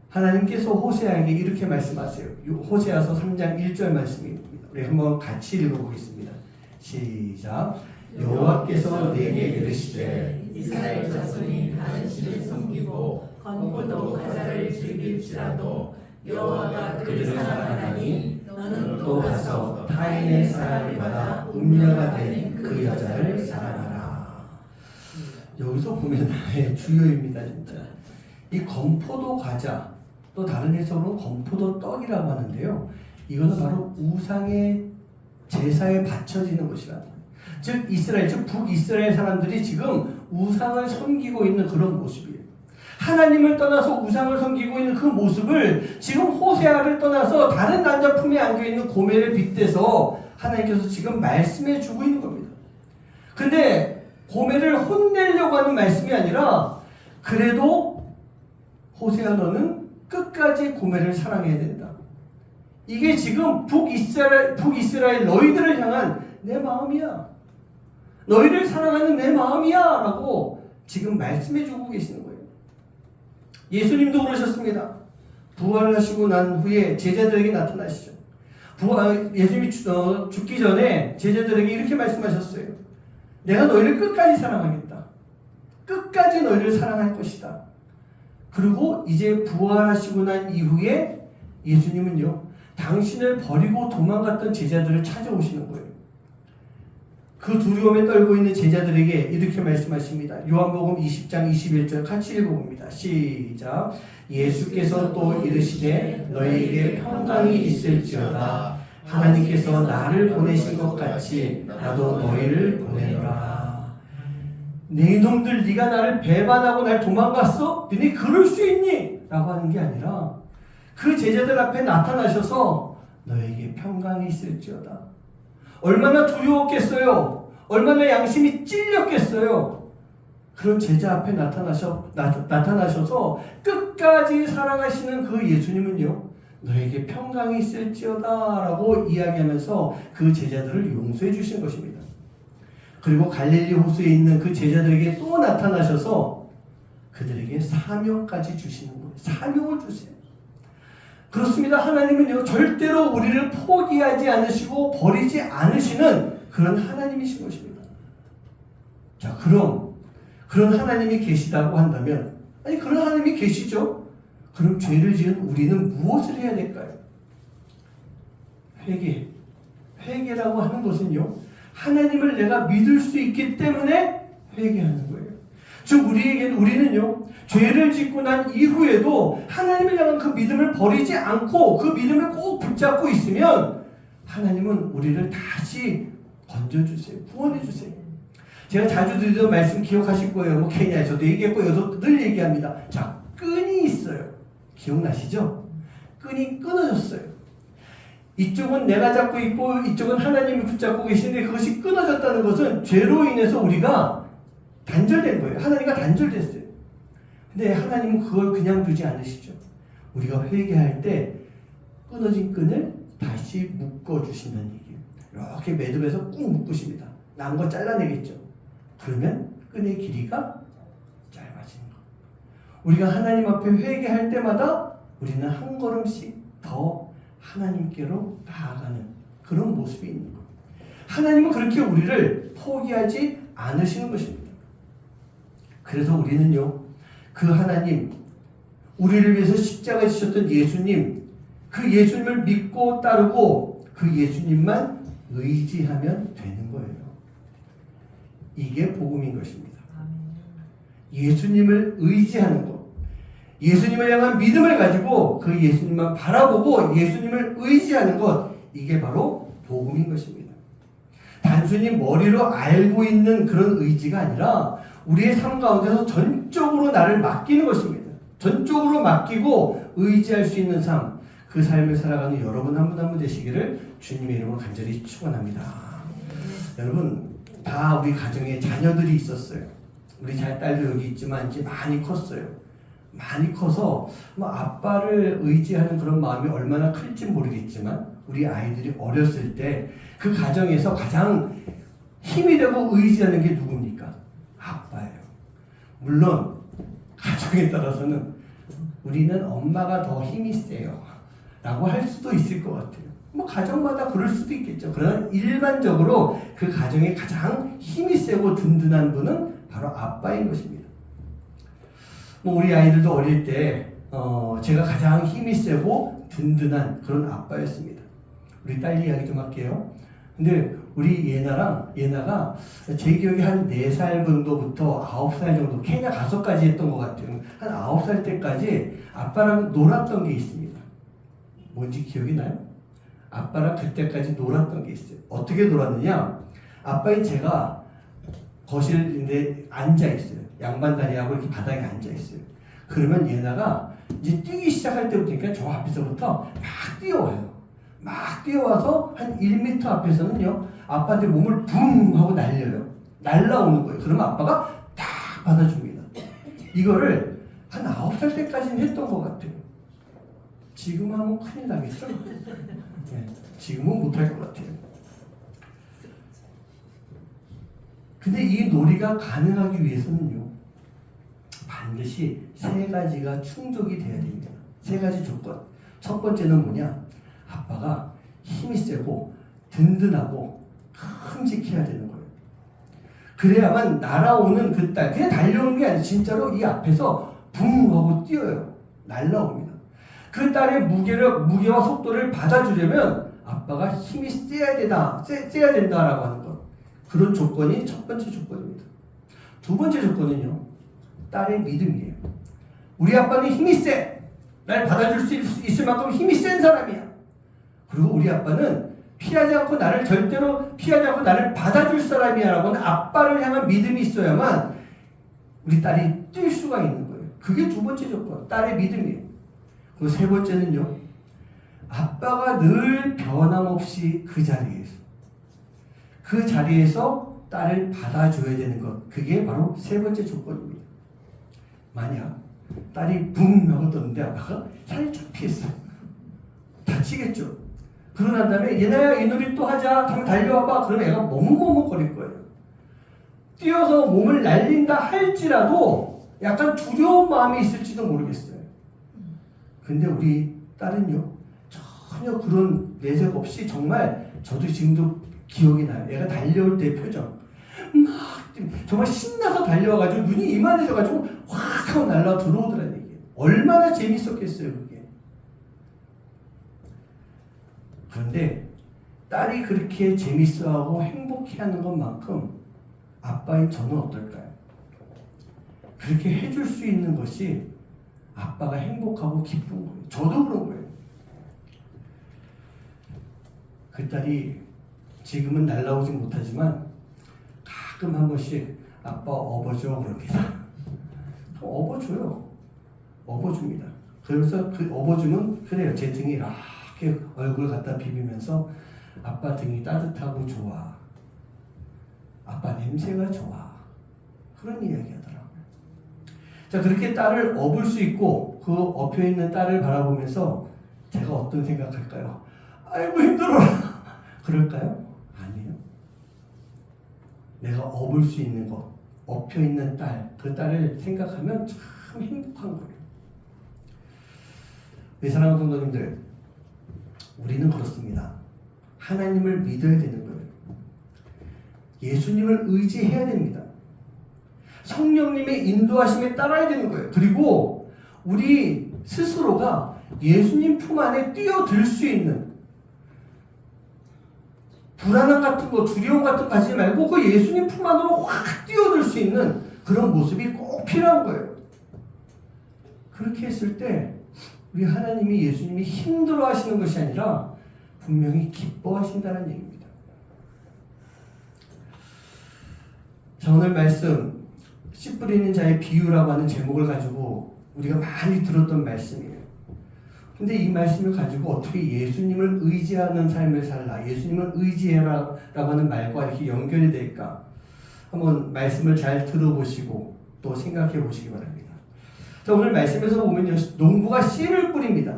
하나님께서 호세아에게 이렇게 말씀하세요. 호세아서 3장 1절 말씀입니다. 우리 한번 같이 읽어보겠습니다. 시작. 여호와께서 내게 이르시되 이스라엘 자손이 다른 신을 섬기고 건포도 과자를 즐길지라도 여호와가 그를 사랑하나니 너는 또 가서 타인의 사랑을 받아 음녀가 된 그 여자를 사랑하라. 여기서 보면 주요입니다. 진짜 이 건포도 과자, 또 다른 해석으로 건포도 떡이라고 하는데요, 이거는 바로 우상의 제사에 바쳐지는 것이라는 거예요. 즉 이스라엘, 즉 북이스라엘 사람들이 지금 우상을 섬기고 있는 그런 모습이에요. 하나님을 떠나서 우상을 섬기고 있는 그 모습을 지금 호세아를 떠나서 다른 남자 품에 안겨있는 고멜을 빗대서 하나님께서 지금 말씀해 주고 있는 겁니다. 근데 고멜을 혼내려고 하는 말씀이 아니라, 그래도 호세아 너는 끝까지 고멜을 사랑해야 된다. 이게 지금 북이스라엘 너희들을 향한 내 마음이야. 너희를 사랑하는 내 마음이야 라고 지금 말씀해 주고 계시는 거예요. 예수님도 그러셨습니다. 부활하시고 난 후에 제자들에게 나타나시죠. 예수님이 죽기 전에 제자들에게 이렇게 말씀하셨어요. 내가 너희를 끝까지 사랑하겠다. 끝까지 너희를 사랑할 것이다. 그리고 이제 부활하시고 난 이후에 예수님은요, 당신을 버리고 도망갔던 제자들을 찾아오시는 거예요. 그 두려움에 떨고 있는 제자들에게 이렇게 말씀하십니다. 요한복음 20장 21절 같이 읽어봅니다. 시작. 예수께서 또 이르시되 너희에게 평강이 있을지어다. 하나님께서 나를 보내신 것 같이 나도 너희를 보내노라. 네 놈들, 네가 나를 배반하고 날 도망갔어? 너네 그럴 수 있니? 라고 하는 게 아니라 그 제자들 앞에 나타나셔서 너에게 평강이 있을지어다. 얼마나 두려웠겠어요? 얼마나 양심이 찔렸겠어요? 그런 제자 앞에 나타나셔서 끝까지 사랑하시는 그 예수님은요, 너에게 평강이 있을지어다 라고 이야기하면서 그 제자들을 용서해 주신 것입니다. 그리고 갈릴리 호수에 있는 그 제자들에게 또 나타나셔서 그들에게 사명까지 주시는 거예요. 사명을 주세요. 그렇습니다. 하나님은요, 절대로 우리를 포기하지 않으시고 버리지 않으시는 그런 하나님이신 것입니다. 자, 그럼 그런 하나님이 계시다고 한다면, 아니 그런 하나님이 계시죠? 그럼 죄를 지은 우리는 무엇을 해야 될까요? 회개라고 하는 것은요, 하나님을 내가 믿을 수 있기 때문에 회개하는 거예요. 즉 우리는요, 죄를 짓고 난 이후에도 하나님을 향한 그 믿음을 버리지 않고 그 믿음을 꼭 붙잡고 있으면 하나님은 우리를 다시 건져주세요. 구원해주세요. 제가 자주 드리던 말씀 기억하실 거예요. 케냐에서도 얘기했고 여기서 늘 얘기합니다. 자, 끈이 있어요. 기억나시죠? 끈이 끊어졌어요. 이쪽은 내가 잡고 있고 이쪽은 하나님이 붙잡고 계시는데 그것이 끊어졌다는 것은 죄로 인해서 우리가 단절된 거예요. 하나님과 단절됐어요. 근데 하나님은 그걸 그냥 두지 않으시죠. 우리가 회개할 때 끊어진 끈을 다시 묶어주신다는 얘기예요. 이렇게 매듭에서 꾹 묶으십니다. 남은 거 잘라내겠죠. 그러면 끈의 길이가 짧아지는 거예요. 우리가 하나님 앞에 회개할 때마다 우리는 한 걸음씩 더 하나님께로 나아가는 그런 모습이 있는 거예요. 하나님은 그렇게 우리를 포기하지 않으시는 것입니다. 그래서 우리는요, 그 하나님, 우리를 위해서 십자가에 지셨던 예수님, 그 예수님을 믿고 따르고 그 예수님만 의지하면 되는 거예요. 이게 복음인 것입니다. 예수님을 의지하는 것, 예수님을 향한 믿음을 가지고 그 예수님만 바라보고 예수님을 의지하는 것, 이게 바로 복음인 것입니다. 단순히 머리로 알고 있는 그런 의지가 아니라 우리의 삶 가운데서 전적으로 나를 맡기는 것입니다. 전적으로 맡기고 의지할 수 있는 삶, 그 삶을 살아가는 여러분 한 분 한 분 되시기를 주님의 이름으로 간절히 축원합니다. 여러분, 다 우리 가정에 자녀들이 있었어요. 우리 딸도 여기 있지만 이제 많이 컸어요. 많이 커서 뭐 아빠를 의지하는 그런 마음이 얼마나 클지 모르겠지만 우리 아이들이 어렸을 때 그 가정에서 가장 힘이 되고 의지하는 게 누굽니까? 아빠예요. 물론 가정에 따라서는 우리는 엄마가 더 힘이 세요 라고 할 수도 있을 것 같아요. 뭐 가정마다 그럴 수도 있겠죠. 그러나 일반적으로 그 가정에 가장 힘이 세고 든든한 분은 바로 아빠인 것입니다. 뭐 우리 아이들도 어릴 때 제가 가장 힘이 세고 든든한 그런 아빠였습니다. 우리 딸 이야기 좀 할게요. 근데 우리 예나가 제 기억에 한 4살 정도부터 9살 정도, 케냐 5까지 했던 것 같아요. 한 9살 때까지 아빠랑 놀았던 게 있습니다. 뭔지 기억이 나요? 아빠랑 그때까지 놀았던 게 있어요. 어떻게 놀았느냐? 아빠인 제가 거실인데 앉아있어요. 양반다리하고 이렇게 바닥에 앉아있어요. 그러면 예나가 이제 뛰기 시작할 때부터 저 앞에서부터 막 뛰어와요. 막 뛰어와서 한 1m 앞에서는요, 아빠한테 몸을 붕 하고 날려요. 날라오는 거예요. 그러면 아빠가 딱 받아줍니다. 이거를 한 9살 때까지는 했던 것 같아요. 지금 하면 큰일 나겠죠? 네, 지금은 못할 것 같아요. 근데 이 놀이가 가능하기 위해서는요, 반드시 3가지가 충족이 돼야 됩니다. 3가지 조건. 첫 번째는 뭐냐? 아빠가 힘이 세고 든든하고 큼직해야 되는 거예요. 그래야만 날아오는 그 딸, 그냥 달려오는 게 아니라 진짜로 이 앞에서 붕 하고 뛰어요. 날아옵니다. 그 딸의 무게와 속도를 받아주려면 아빠가 힘이 세야 된다라고 하는 것. 그런 조건이 첫 번째 조건입니다. 두 번째 조건은요, 딸의 믿음이에요. 우리 아빠는 힘이 세! 날 받아줄 수 있을 만큼 힘이 센 사람이야. 그리고 우리 아빠는 절대로 피하지 않고 나를 받아줄 사람이야 라고는 아빠를 향한 믿음이 있어야만 우리 딸이 뛸 수가 있는 거예요. 그게 두 번째 조건, 딸의 믿음이에요. 그리고 세 번째는요, 아빠가 늘 변함없이 그 자리에서 딸을 받아줘야 되는 것. 그게 바로 세 번째 조건입니다. 만약 딸이 붕 하고 떴는데 아빠가 살짝 피했어요. 다치겠죠. 그러고 난 다음에 얘네야 이 놀이 또 하자 하면 달려와봐. 그러면 애가 머뭇머뭇거릴 거예요. 뛰어서 몸을 날린다 할지라도 약간 두려운 마음이 있을지도 모르겠어요. 근데 우리 딸은요, 전혀 그런 내색 없이 정말 저도 지금도 기억이 나요. 애가 달려올 때 표정 막 정말 신나서 달려와가지고 눈이 이만해져가지고 확 하고 날라 들어오더라는 얘기예요. 얼마나 재밌었겠어요 그게. 그런데 딸이 그렇게 재밌어하고 행복해하는 것만큼 아빠인 저는 어떨까요? 그렇게 해줄 수 있는 것이 아빠가 행복하고 기쁜 거예요. 저도 그런 거예요. 그 딸이 지금은 날라오지 못하지만 가끔 한 번씩 아빠 업어줘 그럽니다. 업어줘요. 업어줍니다. 그래서 그 업어주면 그래요. 제 등에 이렇게 얼굴 갖다 비비면서 아빠 등이 따뜻하고 좋아. 아빠 냄새가 좋아. 그런 이야기 하더라고요. 자, 그렇게 딸을 업을 수 있고 그 엎여있는 딸을 바라보면서 제가 어떤 생각할까요? 아이고 힘들어라. 그럴까요? 아니에요. 내가 업을 수 있는 것, 엎여있는 딸, 그 딸을 생각하면 참 행복한 거예요. 내 사랑하는 성도님들, 우리는 그렇습니다. 하나님을 믿어야 되는 거예요. 예수님을 의지해야 됩니다. 성령님의 인도하심에 따라야 되는 거예요. 그리고 우리 스스로가 예수님 품 안에 뛰어들 수 있는 불안함 같은 거, 두려움 같은 거 가지지 말고 그 예수님 품 안으로 확 뛰어들 수 있는 그런 모습이 꼭 필요한 거예요. 그렇게 했을 때 우리 하나님이 예수님이 힘들어 하시는 것이 아니라 분명히 기뻐하신다는 얘기입니다. 자, 오늘 말씀 씨 뿌리는 자의 비유라고 하는 제목을 가지고 우리가 많이 들었던 말씀이에요. 근데 이 말씀을 가지고 어떻게 예수님을 의지하는 삶을 살라, 예수님을 의지해라 라고 하는 말과 이렇게 연결이 될까? 한번 말씀을 잘 들어보시고 또 생각해 보시기 바랍니다. 자, 오늘 말씀에서 보면요, 농부가 씨를 뿌립니다.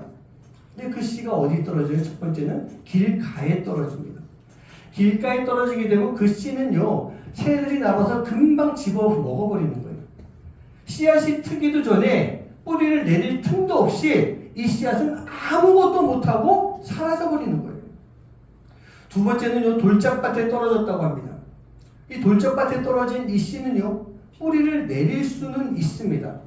근데 그 씨가 어디 떨어져요? 첫 번째는 길가에 떨어집니다. 길가에 떨어지게 되면 그 씨는요, 새들이 나와서 금방 집어 먹어버리는 거예요. 씨앗이 트기도 전에 뿌리를 내릴 틈도 없이 이 씨앗은 아무것도 못하고 사라져버리는 거예요. 두 번째는요, 돌짝밭에 떨어졌다고 합니다. 이 돌짝밭에 떨어진 이 씨는요, 뿌리를 내릴 수는 있습니다.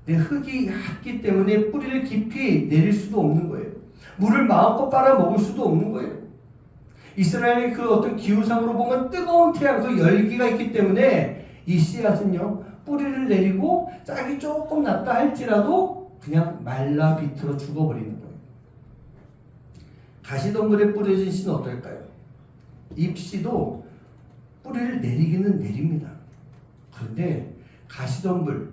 근데 흙이 얕기 때문에 뿌리를 깊이 내릴 수도 없는 거예요. 물을 마음껏 빨아먹을 수도 없는 거예요. 이스라엘의 그 어떤 기후상으로 보면 뜨거운 태양, 그 열기가 있기 때문에 이 씨앗은요, 뿌리를 내리고 짝이 조금 났다 할지라도 그냥 말라 비틀어 죽어버리는 거예요. 가시덤불에 뿌려진 씨는 어떨까요? 잎씨도 뿌리를 내리기는 내립니다. 그런데 가시덤불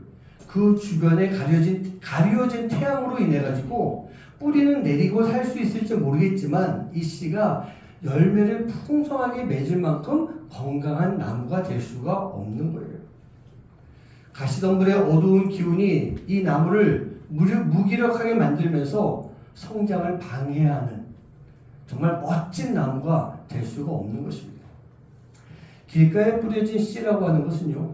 그 주변에 가려진 태양으로 인해 가지고 뿌리는 내리고 살 수 있을지 모르겠지만 이 씨가 열매를 풍성하게 맺을 만큼 건강한 나무가 될 수가 없는 거예요. 가시덤불의 어두운 기운이 이 나무를 무기력하게 만들면서 성장을 방해하는 정말 멋진 나무가 될 수가 없는 것입니다. 길가에 뿌려진 씨라고 하는 것은요,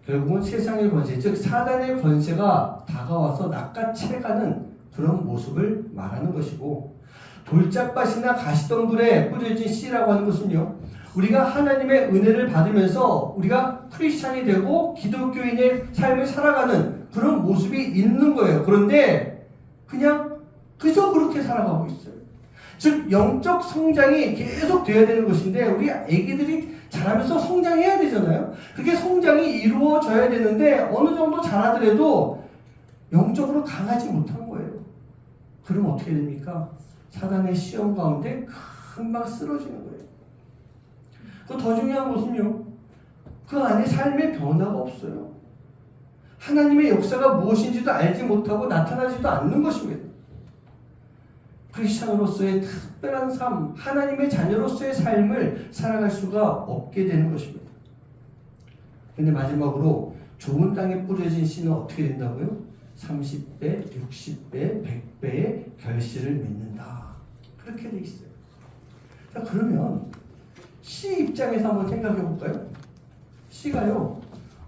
결국은 세상의 권세, 즉 사단의 권세가 다가와서 낚아채가는 그런 모습을 말하는 것이고, 돌짝밭이나 가시덤불에 뿌려진 씨라고 하는 것은요, 우리가 하나님의 은혜를 받으면서 우리가 크리스찬이 되고 기독교인의 삶을 살아가는 그런 모습이 있는 거예요. 그런데 그냥 그저 그렇게 살아가고 있어요. 즉 영적 성장이 계속 돼야 되는 것인데 우리 아기들이 자라면서 성장해야 되잖아요. 그게 성장이 이루어져야 되는데 어느 정도 자라더라도 영적으로 강하지 못한 거예요. 그럼 어떻게 됩니까? 사단의 시험 가운데 금방 쓰러지는 거예요. 더 중요한 것은요, 그 안에 삶의 변화가 없어요. 하나님의 역사가 무엇인지도 알지 못하고 나타나지도 않는 것입니다. 크리스찬으로서의 특별한 삶, 하나님의 자녀로서의 삶을 살아갈 수가 없게 되는 것입니다. 그런데 마지막으로 좋은 땅에 뿌려진 씨는 어떻게 된다고요? 30배, 60배, 100배의 결실을 맺는다. 그렇게 돼 있어요. 자, 그러면 씨 입장에서 한번 생각해 볼까요? 씨가요,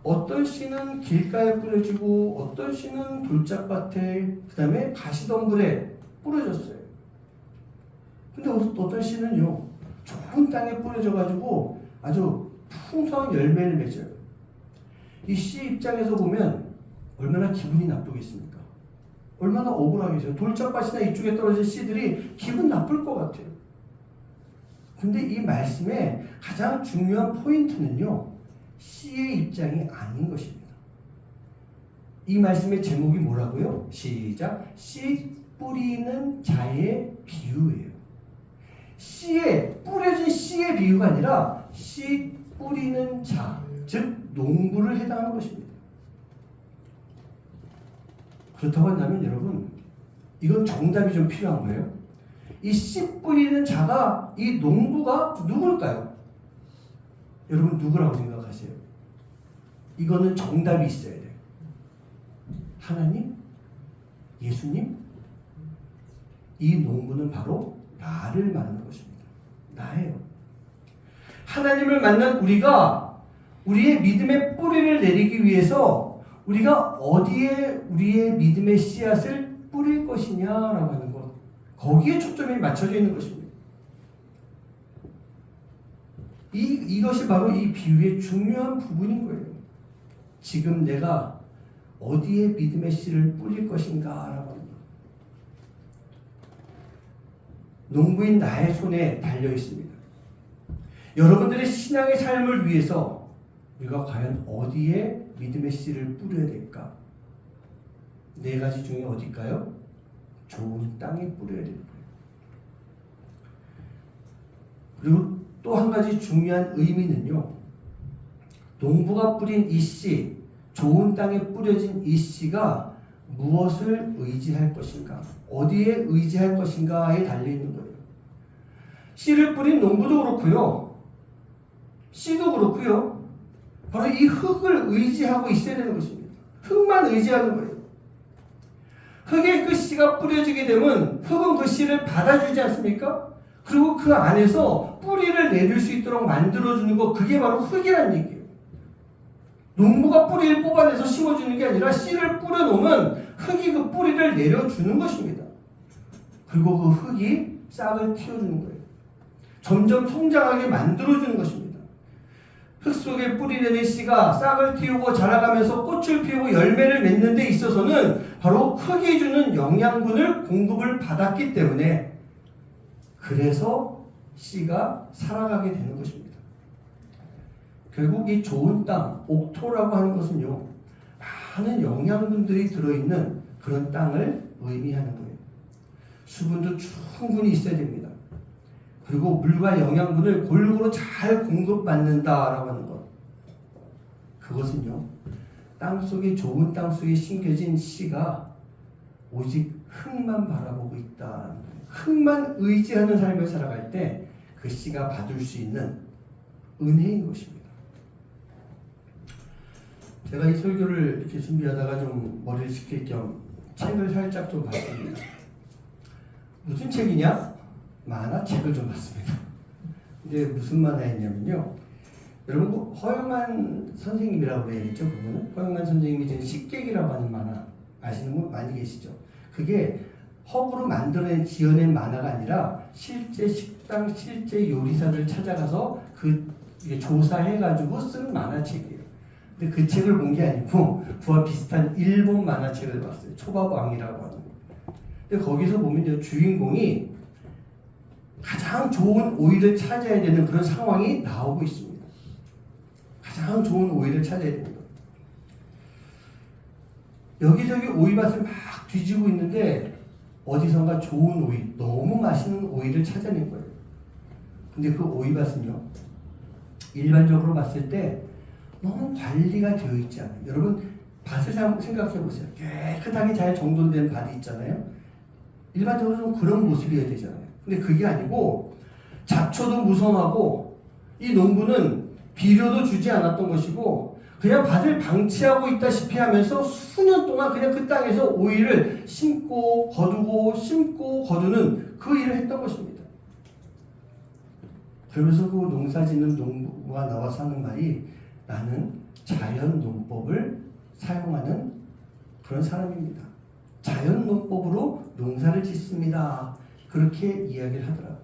어떤 씨는 길가에 뿌려지고 어떤 씨는 돌짝밭에, 그 다음에 가시덤불에 뿌려졌어요. 근데 어떤 씨는요, 좋은 땅에 뿌려져가지고 아주 풍성한 열매를 맺어요. 이 씨 입장에서 보면 얼마나 기분이 나쁘겠습니까? 얼마나 억울하겠어요. 돌짝밭이나 이쪽에 떨어진 씨들이 기분 나쁠 것 같아요. 근데 이 말씀의 가장 중요한 포인트는요, 씨의 입장이 아닌 것입니다. 이 말씀의 제목이 뭐라고요? 시작. 씨 뿌리는 자의 비유예요. 씨에 뿌려진 씨의 비유가 아니라 씨 뿌리는 자, 즉 농부를 해당하는 것입니다. 그렇다고 한다면 여러분, 이건 정답이 좀 필요한 거예요. 이 씨 뿌리는 자가, 이 농부가 누굴까요? 여러분 누구라고 생각하세요? 이거는 정답이 있어야 돼요. 하나님? 예수님? 이 농부는 바로 나를 말하는 것입니다. 나예요. 하나님을 만난 우리가 우리의 믿음의 뿌리를 내리기 위해서 우리가 어디에 우리의 믿음의 씨앗을 뿌릴 것이냐라고 하는 것, 거기에 초점이 맞춰져 있는 것입니다. 이것이 바로 이 비유의 중요한 부분인 거예요. 지금 내가 어디에 믿음의 씨를 뿌릴 것인가라고 합니다. 농부인 나의 손에 달려 있습니다. 여러분들의 신앙의 삶을 위해서 우리가 과연 어디에 믿음의 씨를 뿌려야 될까? 4가지 중에 어딜까요? 좋은 땅에 뿌려야 되는 거예요. 그리고 또 한 가지 중요한 의미는요. 농부가 뿌린 이 씨, 좋은 땅에 뿌려진 이 씨가 무엇을 의지할 것인가? 어디에 의지할 것인가에 달려있는 거예요. 씨를 뿌린 농부도 그렇고요. 씨도 그렇고요. 바로 이 흙을 의지하고 있어야 되는 것입니다. 흙만 의지하는 거예요. 흙에 그 씨가 뿌려지게 되면 흙은 그 씨를 받아주지 않습니까? 그리고 그 안에서 뿌리를 내릴 수 있도록 만들어주는 거, 그게 바로 흙이라는 얘기예요. 농부가 뿌리를 뽑아내서 심어주는 게 아니라 씨를 뿌려놓으면 흙이 그 뿌리를 내려주는 것입니다. 그리고 그 흙이 싹을 틔워주는 거예요. 점점 성장하게 만들어주는 것입니다. 흙 속에 뿌리내린 씨가 싹을 틔우고 자라가면서 꽃을 피우고 열매를 맺는 데 있어서는 바로 흙이 주는 영양분을 공급을 받았기 때문에, 그래서 씨가 살아가게 되는 것입니다. 결국 이 좋은 땅, 옥토라고 하는 것은요, 많은 영양분들이 들어있는 그런 땅을 의미하는 거예요. 수분도 충분히 있어야 됩니다. 그리고 물과 영양분을 골고루 잘 공급받는다라고 하는 것. 그것은요, 땅속에, 좋은 땅속에 심겨진 씨가 오직 흙만 바라보고 있다. 흙만 의지하는 삶을 살아갈 때 그 씨가 받을 수 있는 은혜인 것입니다. 제가 이 설교를 이렇게 준비하다가 좀 머리를 식힐 겸 책을 살짝 좀 봤습니다. 무슨 책이냐? 만화책을 좀 봤습니다. 근데 무슨 만화였냐면요. 여러분 허영만 선생님이라고 해야겠죠? 그분은 허영만 선생님이 지금 식객이라고 하는 만화 아시는 분 많이 계시죠? 그게 허구로 만들어낸 지어낸 만화가 아니라 실제 식당, 실제 요리사들 찾아가서 이게 조사해가지고 쓴 만화책이에요. 근데 그 책을 본 게 아니고 그와 비슷한 일본 만화책을 봤어요. 초밥왕이라고 하는. 근데 거기서 보면요, 주인공이 가장 좋은 오이를 찾아야 되는 그런 상황이 나오고 있습니다. 가장 좋은 오이를 찾아야 됩니다. 여기저기 오이밭을 막 뒤지고 있는데 어디선가 좋은 오이, 너무 맛있는 오이를 찾아낸 거예요. 근데 그 오이밭은요, 일반적으로 봤을 때 너무 관리가 되어 있지 않아요. 여러분 밭을 생각해 보세요. 깨끗하게 잘 정돈된 밭이 있잖아요. 일반적으로 좀 그런 모습이어야 되잖아요. 근데 그게 아니고 잡초도 무성하고, 이 농부는 비료도 주지 않았던 것이고 그냥 밭을 방치하고 있다시피 하면서 수년 동안 그냥 그 땅에서 오이를 심고 거두고 심고 거두는 그 일을 했던 것입니다. 그러면서 그 농사짓는 농부가 나와서 하는 말이, 나는 자연 농법을 사용하는 그런 사람입니다. 자연 농법으로 농사를 짓습니다. 그렇게 이야기를 하더라고요.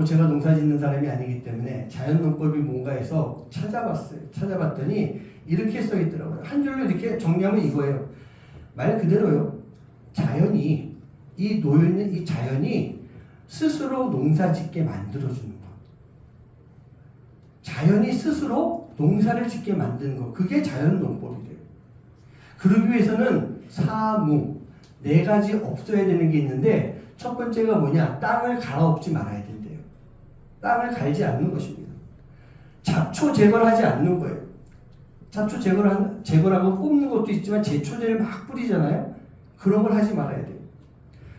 제가 농사 짓는 사람이 아니기 때문에 자연 농법이 뭔가 해서 찾아봤어요. 찾아봤더니 이렇게 써 있더라고요. 한 줄로 이렇게 정리하면 이거예요. 말 그대로요. 자연이, 이 놓여있는 이 자연이 스스로 농사 짓게 만들어주는 것. 자연이 스스로 농사를 짓게 만드는 것. 그게 자연 농법이래요. 그러기 위해서는 사무, 4가지 없어야 되는 게 있는데, 첫 번째가 뭐냐? 땅을 갈아엎지 말아야 된대요. 땅을 갈지 않는 것입니다. 잡초 제거를 하지 않는 거예요. 잡초 제거라고 뽑는 것도 있지만 제초제를 막 뿌리잖아요. 그런 걸 하지 말아야 돼요.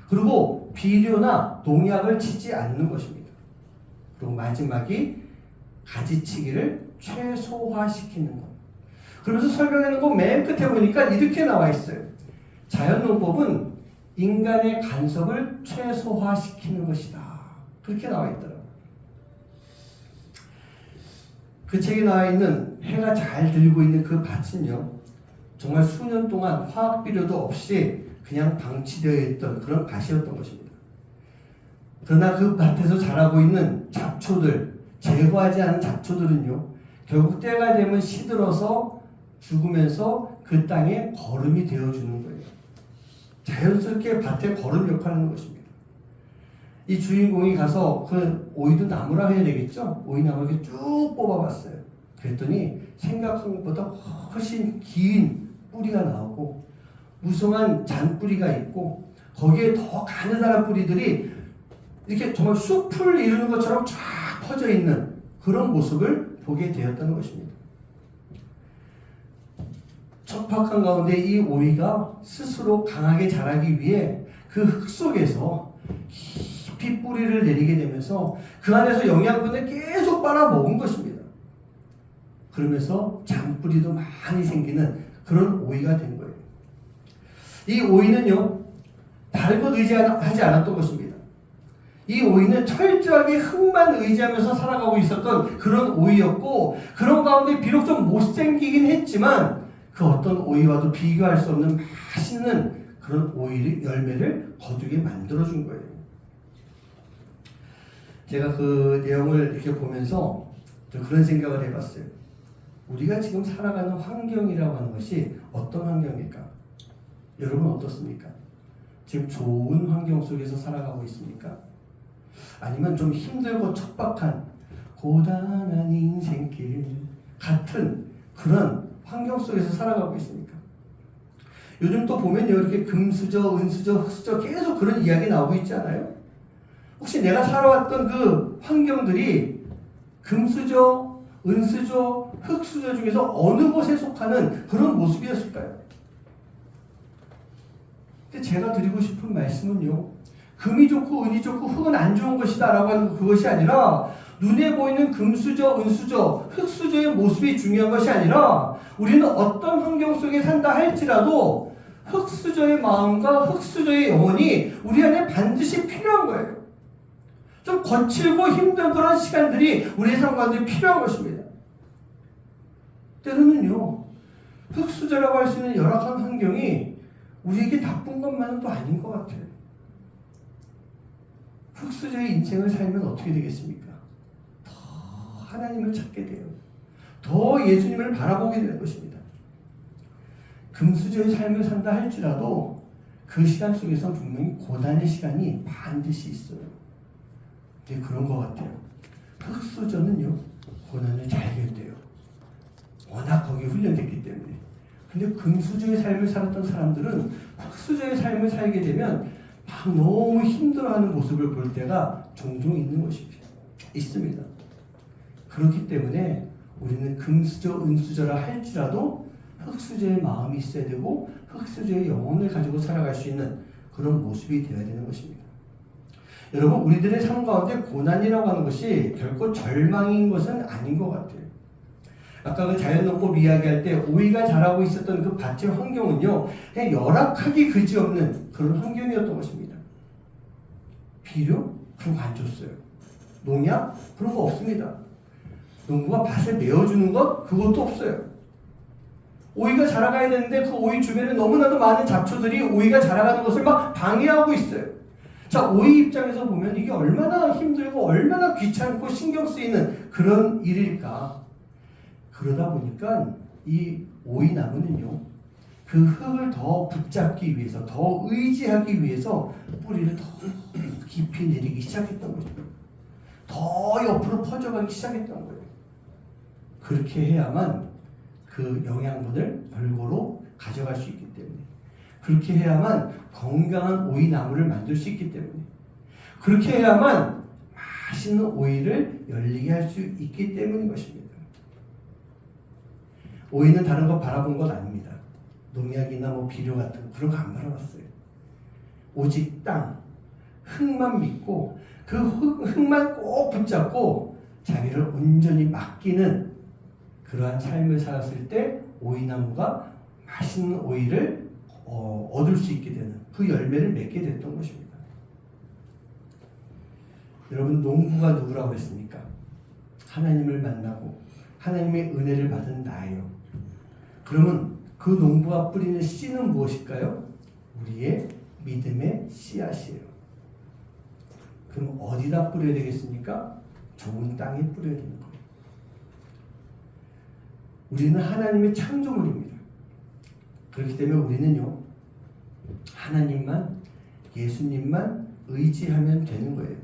그리고 비료나 농약을 치지 않는 것입니다. 그리고 마지막이 가지치기를 최소화시키는 것. 그러면서 설명하는 거 맨 끝에 보니까 이렇게 나와 있어요. 자연농법은 인간의 간섭을 최소화시키는 것이다. 그렇게 나와 있더라고요. 그 책에 나와 있는 해가 잘 들고 있는 그 밭은요, 정말 수년 동안 화학 비료도 없이 그냥 방치되어 있던 그런 밭이었던 것입니다. 그러나 그 밭에서 자라고 있는 잡초들, 제거하지 않은 잡초들은요, 결국 때가 되면 시들어서 죽으면서 그 땅에 거름이 되어주는 거예요. 자연스럽게 밭에 거름 역할을 하는 것입니다. 이 주인공이 가서 그 오이도 나무라 해야 되겠죠? 오이 나무 이렇게 쭉 뽑아봤어요. 그랬더니 생각한 것보다 훨씬 긴 뿌리가 나오고 무성한 잔뿌리가 있고 거기에 더 가느다란 뿌리들이 이렇게 정말 숲을 이루는 것처럼 쫙 퍼져 있는 그런 모습을 보게 되었다는 것입니다. 척박한 가운데 이 오이가 스스로 강하게 자라기 위해 그 흙 속에서 깊이 뿌리를 내리게 되면서 그 안에서 영양분을 계속 빨아먹은 것입니다. 그러면서 잔뿌리도 많이 생기는 그런 오이가 된 거예요. 이 오이는요, 다른 것 의지하지 않았던 것입니다. 이 오이는 철저하게 흙만 의지하면서 살아가고 있었던 그런 오이였고, 그런 가운데 비록 좀 못생기긴 했지만 그 어떤 오이와도 비교할 수 없는 맛있는 그런 오이 열매를 거두게 만들어준 거예요. 제가 그 내용을 이렇게 보면서 그런 생각을 해봤어요. 우리가 지금 살아가는 환경이라고 하는 것이 어떤 환경일까? 여러분 어떻습니까? 지금 좋은 환경 속에서 살아가고 있습니까? 아니면 좀 힘들고 척박한 고단한 인생길 같은 그런 환경 속에서 살아가고 있습니까? 요즘 또 보면요, 이렇게 금수저, 은수저, 흑수저 계속 그런 이야기 나오고 있지 않아요? 혹시 내가 살아왔던 그 환경들이 금수저, 은수저, 흑수저 중에서 어느 곳에 속하는 그런 모습이었을까요? 근데 제가 드리고 싶은 말씀은요, 금이 좋고 은이 좋고 흙은 안 좋은 것이다 라고 하는 그것이 아니라 눈에 보이는 금수저, 은수저, 흑수저의 모습이 중요한 것이 아니라 우리는 어떤 환경 속에 산다 할지라도 흑수저의 마음과 흑수저의 영혼이 우리 안에 반드시 필요한 거예요. 좀 거칠고 힘든 그런 시간들이 우리의 삶 가운데 필요한 것입니다. 때로는요, 흑수저라고 할 수 있는 열악한 환경이 우리에게 나쁜 것만은 또 아닌 것 같아요. 흑수저의 인생을 살면 어떻게 되겠습니까? 더 하나님을 찾게 돼요. 더 예수님을 바라보게 되는 것입니다. 금수저의 삶을 산다 할지라도 그 시간 속에서 분명히 고난의 시간이 반드시 있어요. 근데 그런 것 같아요. 흑수저는요, 고난을 잘 견뎌요. 워낙 거기에 훈련됐기 때문에. 근데 금수저의 삶을 살았던 사람들은 흑수저의 삶을 살게 되면 막 너무 힘들어하는 모습을 볼 때가 종종 있는 것입니다. 있습니다. 그렇기 때문에 우리는 금수저, 은수저라 할지라도 흑수저의 마음이 있어야 되고 흑수저의 영혼을 가지고 살아갈 수 있는 그런 모습이 되어야 되는 것입니다. 여러분, 우리들의 삶 가운데 고난이라고 하는 것이 결코 절망인 것은 아닌 것 같아요. 아까 그 자연농법 이야기할 때 오이가 자라고 있었던 그 밭의 환경은요, 그냥 열악하기 그지없는 그런 환경이었던 것입니다. 비료? 그런 거 안 줬어요. 농약? 그런 거 없습니다. 농부가 밭을 메워주는 것? 그것도 없어요. 오이가 자라가야 되는데 그 오이 주변에 너무나도 많은 잡초들이 오이가 자라가는 것을 막 방해하고 있어요. 자, 오이 입장에서 보면 이게 얼마나 힘들고 얼마나 귀찮고 신경 쓰이는 그런 일일까. 그러다 보니까 이 오이 나무는요, 그 흙을 더 붙잡기 위해서, 더 의지하기 위해서 뿌리를 더 깊이 내리기 시작했던 거죠. 더 옆으로 퍼져가기 시작했던 거예요. 그렇게 해야만 그 영양분을 골고루 가져갈 수 있기 때문에, 그렇게 해야만 건강한 오이 나무를 만들 수 있기 때문에, 그렇게 해야만 맛있는 오이를 열리게 할 수 있기 때문인 것입니다. 오이는 다른 거 바라본 것 아닙니다. 농약이나 뭐 비료 같은 그런 거 안 바라봤어요. 오직 땅, 흙만 믿고 그 흙만 꼭 붙잡고 자기를 온전히 맡기는 그러한 삶을 살았을 때 오이나무가 맛있는 오이를 얻을 수 있게 되는 그 열매를 맺게 됐던 것입니다. 여러분, 농부가 누구라고 했습니까? 하나님을 만나고 하나님의 은혜를 받은 나예요. 그러면 그 농부가 뿌리는 씨는 무엇일까요? 우리의 믿음의 씨앗이에요. 그럼 어디다 뿌려야 되겠습니까? 좋은 땅에 뿌려야 되는 거예요. 우리는 하나님의 창조물입니다. 그렇기 때문에 우리는요, 하나님만, 예수님만 의지하면 되는 거예요.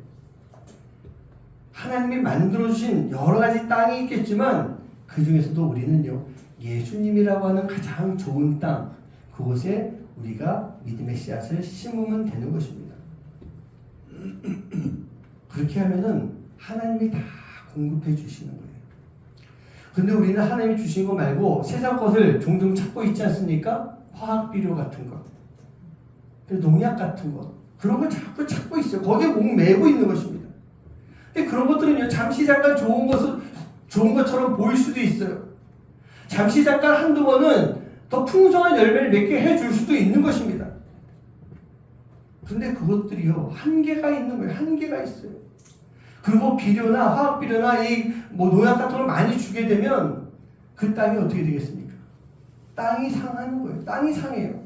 하나님이 만들어주신 여러 가지 땅이 있겠지만 그 중에서도 우리는요, 예수님이라고 하는 가장 좋은 땅, 그곳에 우리가 믿음의 씨앗을 심으면 되는 것입니다. 그렇게 하면은 하나님이 다 공급해 주시는 거예요. 근데 우리는 하나님이 주신 거 말고 세상 것을 종종 찾고 있지 않습니까? 화학 비료 같은 것, 농약 같은 것, 그런 걸 자꾸 찾고 있어요. 거기에 목 매고 있는 것입니다. 근데 그런 것들은요, 잠시 잠깐 좋은 것처럼 보일 수도 있어요. 잠시 잠깐 한두 번은 더 풍성한 열매를 맺게 해줄 수도 있는 것입니다. 근데 그것들이요, 한계가 있는 거예요. 한계가 있어요. 그리고 비료나 화학 비료나 농약 같은 걸 많이 주게 되면 그 땅이 어떻게 되겠습니까? 땅이 상하는 거예요. 땅이 상해요.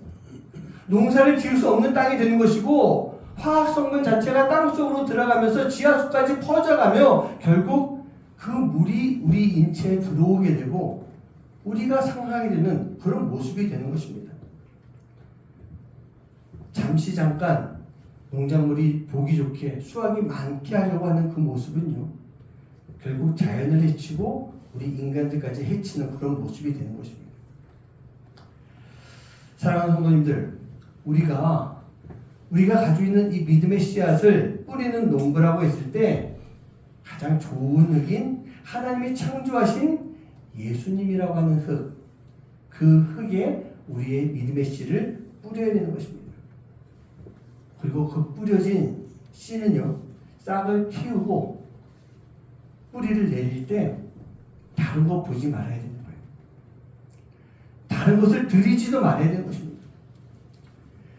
농사를 지을 수 없는 땅이 되는 것이고, 화학 성분 자체가 땅 속으로 들어가면서 지하수까지 퍼져가며 결국 그 물이 우리 인체에 들어오게 되고 우리가 상하게 되는 그런 모습이 되는 것입니다. 잠시 잠깐 농작물이 보기 좋게 수확이 많게 하려고 하는 그 모습은요, 결국 자연을 해치고 우리 인간들까지 해치는 그런 모습이 되는 것입니다. 사랑하는 성도님들, 우리가 가지고 있는 이 믿음의 씨앗을 뿌리는 농부라고 했을 때 가장 좋은 흙인 하나님이 창조하신 예수님이라고 하는 흙, 그 흙에 우리의 믿음의 씨를 뿌려야 되는 것입니다. 그리고 그 뿌려진 씨는요, 싹을 틔우고 뿌리를 내릴 때 다른 거 보지 말아야 되는 거예요. 다른 것을 들이지도 말아야 되는 것입니다.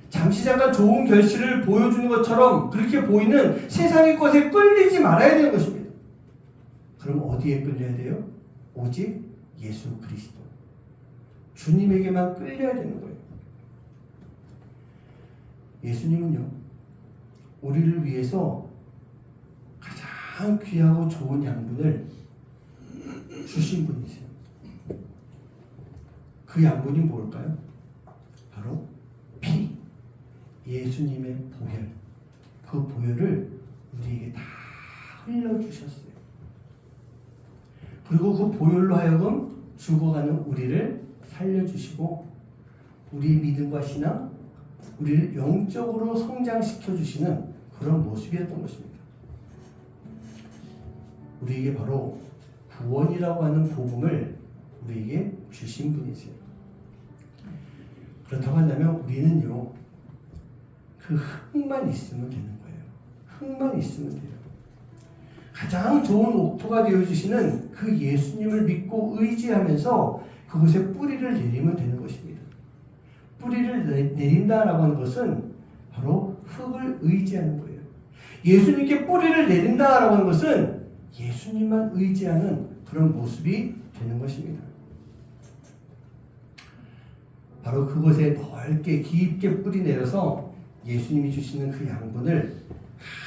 잠시 잠깐 좋은 결실을 보여주는 것처럼 그렇게 보이는 세상의 것에 끌리지 말아야 되는 것입니다. 그럼 어디에 끌려야 돼요? 오직 예수 그리스도, 주님에게만 끌려야 되는 거예요. 예수님은요, 우리를 위해서 가장 귀하고 좋은 양분을 주신 분이세요. 그 양분이 뭘까요? 바로 피, 예수님의 보혈. 그 보혈을 우리에게 다 흘려주셨어요. 그리고 그 보혈로 하여금 죽어가는 우리를 살려주시고 우리의 믿음과 신앙, 우리를 영적으로 성장시켜 주시는 그런 모습이었던 것입니다. 우리에게 바로 구원이라고 하는 복음을 우리에게 주신 분이세요. 그렇다고 한다면 우리는요, 그 흙만 있으면 되는 거예요. 흙만 있으면 돼요. 가장 좋은 옥토가 되어주시는 그 예수님을 믿고 의지하면서 그곳에 뿌리를 내리면 되는 것입니다. 뿌리를 내린다라고 하는 것은 바로 흙을 의지하는 거예요. 예수님께 뿌리를 내린다라고 하는 것은 예수님만 의지하는 그런 모습이 되는 것입니다. 바로 그곳에 넓게 깊게 뿌리 내려서 예수님이 주시는 그 양분을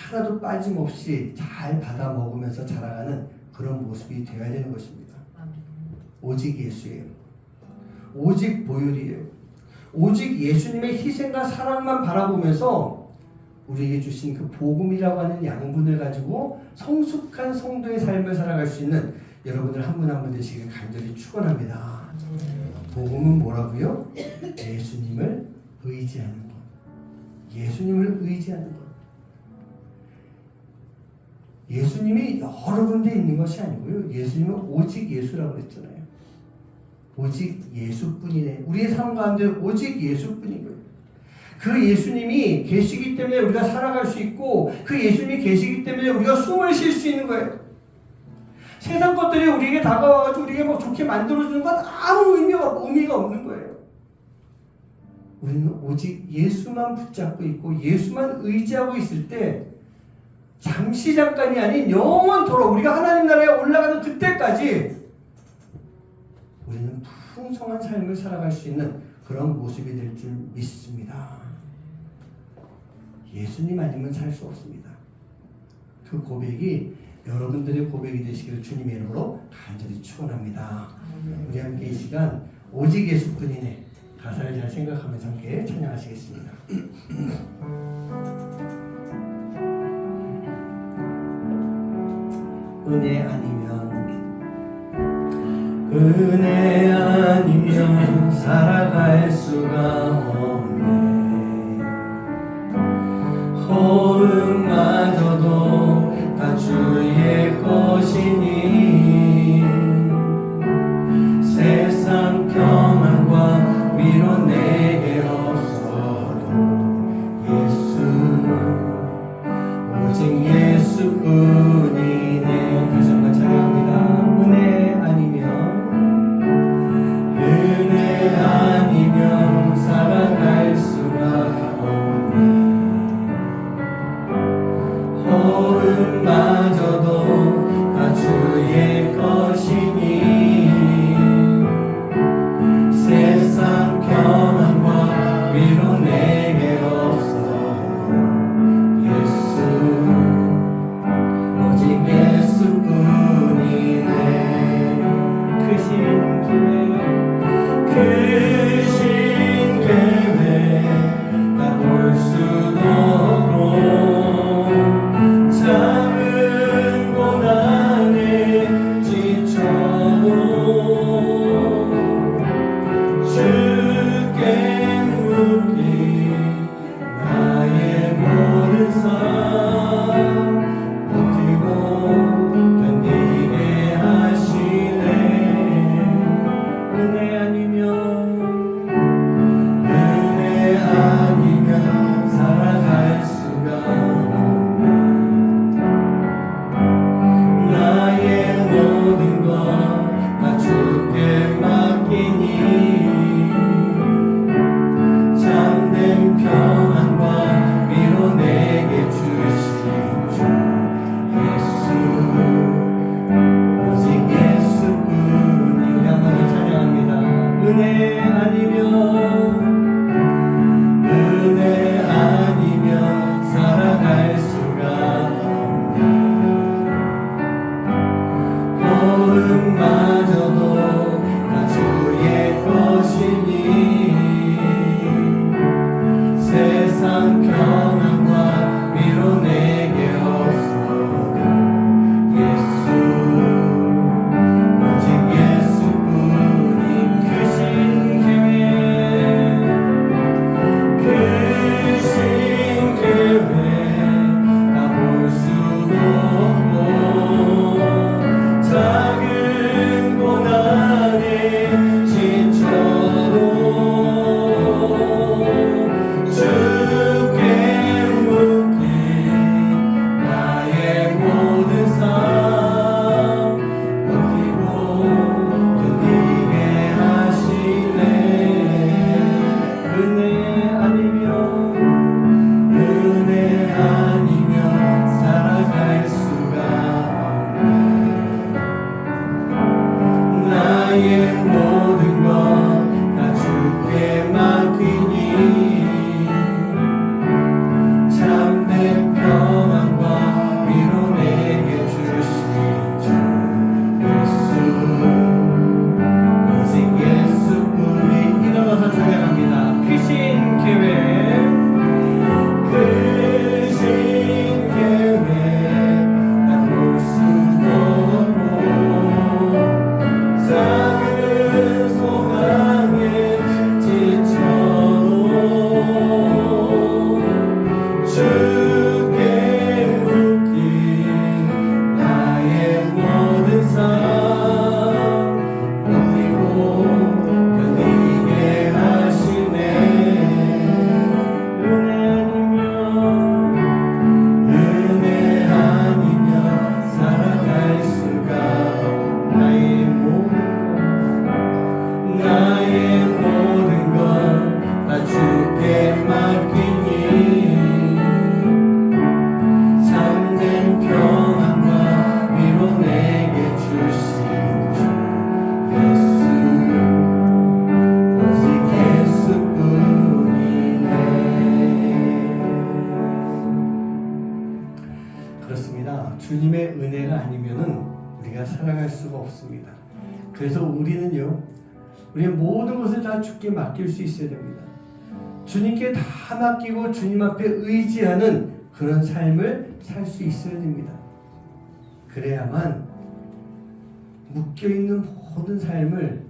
하나도 빠짐없이 잘 받아 먹으면서 자라가는 그런 모습이 되어야 되는 것입니다. 오직 예수예요. 오직 보혈이에요. 오직 예수님의 희생과 사랑만 바라보면서 우리에게 주신 그 복음이라고 하는 양분을 가지고 성숙한 성도의 삶을 살아갈 수 있는 여러분들 한 분 한 분 되시길 간절히 축원합니다. 복음은 뭐라고요? 예수님을 의지하는 것. 예수님을 의지하는 것. 예수님이 여러 군데 있는 것이 아니고요. 예수님은 오직 예수라고 했잖아요. 오직 예수뿐이네. 우리의 삶 가운데 오직 예수뿐이고요. 그 예수님이 계시기 때문에 우리가 살아갈 수 있고 그 예수님이 계시기 때문에 우리가 숨을 쉴 수 있는 거예요. 세상 것들이 우리에게 다가와가지고 우리에게 막 좋게 만들어주는 건 아무 의미가 없는 거예요. 우리는 오직 예수만 붙잡고 있고 예수만 의지하고 있을 때 잠시 잠깐이 아닌 영원토록 우리가 하나님 나라에 올라가는 그때까지 우리는 풍성한 삶을 살아갈 수 있는 그런 모습이 될 줄 믿습니다. 예수님 아니면 살 수 없습니다. 그 고백이 여러분들의 고백이 되시기를 주님의 이름으로 간절히 축원합니다. 우리 함께 이 시간 오직 예수뿐이네 가사를 잘 생각하면서 함께 찬양하시겠습니다. 은혜 아니면 살아갈 수가 없네. 호흡마저도 다 주의 것이니 세상 평안과 위로 내게 없어도 오직 예수뿐이네. 다시 한번 찬양합니다. 은혜 아니면 살아갈 수가 없네. 호흡마저도 다 주의 것이니 세상 평안과 위로 내게 없어도 오직 예수뿐이네. 크신 계획 다 볼 수도 없고 작은 고난에 지쳐도 주께 묻기 나의 모든 삶 버티고 견디게 하시네. 은혜 아니면 살아갈 수가 없네. 나의 모든 것 다 주께 맡기니 참된 평안과 위로 내게 주신 주 예수 오직 예수뿐이. 우리 한번 더 찬양합니다. 은혜 아니면 살아갈 수가 없네. 호흡마저도 다 주의 것이니 세상 평안과 위로 내게 없어도 오직 예수뿐이. 크신 계획 다 볼 수도 없고 작은 고난에 지쳐도 주께 묻기 나의 모든 삶 버티고 견디게 하시네. 은혜 아니면 살아갈 수가 없네. 나의 모든 것 다 주께 맡기니 참된 평안과 위로 내게 주신 주 예수 오직 예수뿐이. 일어나서 찬양합니다. 크신 계획 다 볼 수도 없고 작은 소망에 지쳐도 주께 묻기 나의 모든 삶 버티고 견디게 하시네. 은혜 아니면 살아갈 수가 없네. 나의 모든 것 다 주께 맡기니 참된 평안과 위로 내게 주신 주 예수 오직 예수뿐이네. 그렇습니다. 주님의 은혜가 아니면은 우리가 살아갈 수가 없습니다. 그래서 우리는 모든 것을 다 주께 맡길 수 있어야 됩니다. 주님께 다 맡기고 주님 앞에 의지하는 그런 삶을 살 수 있어야 됩니다. 그래야만 묶여있는 모든 삶을,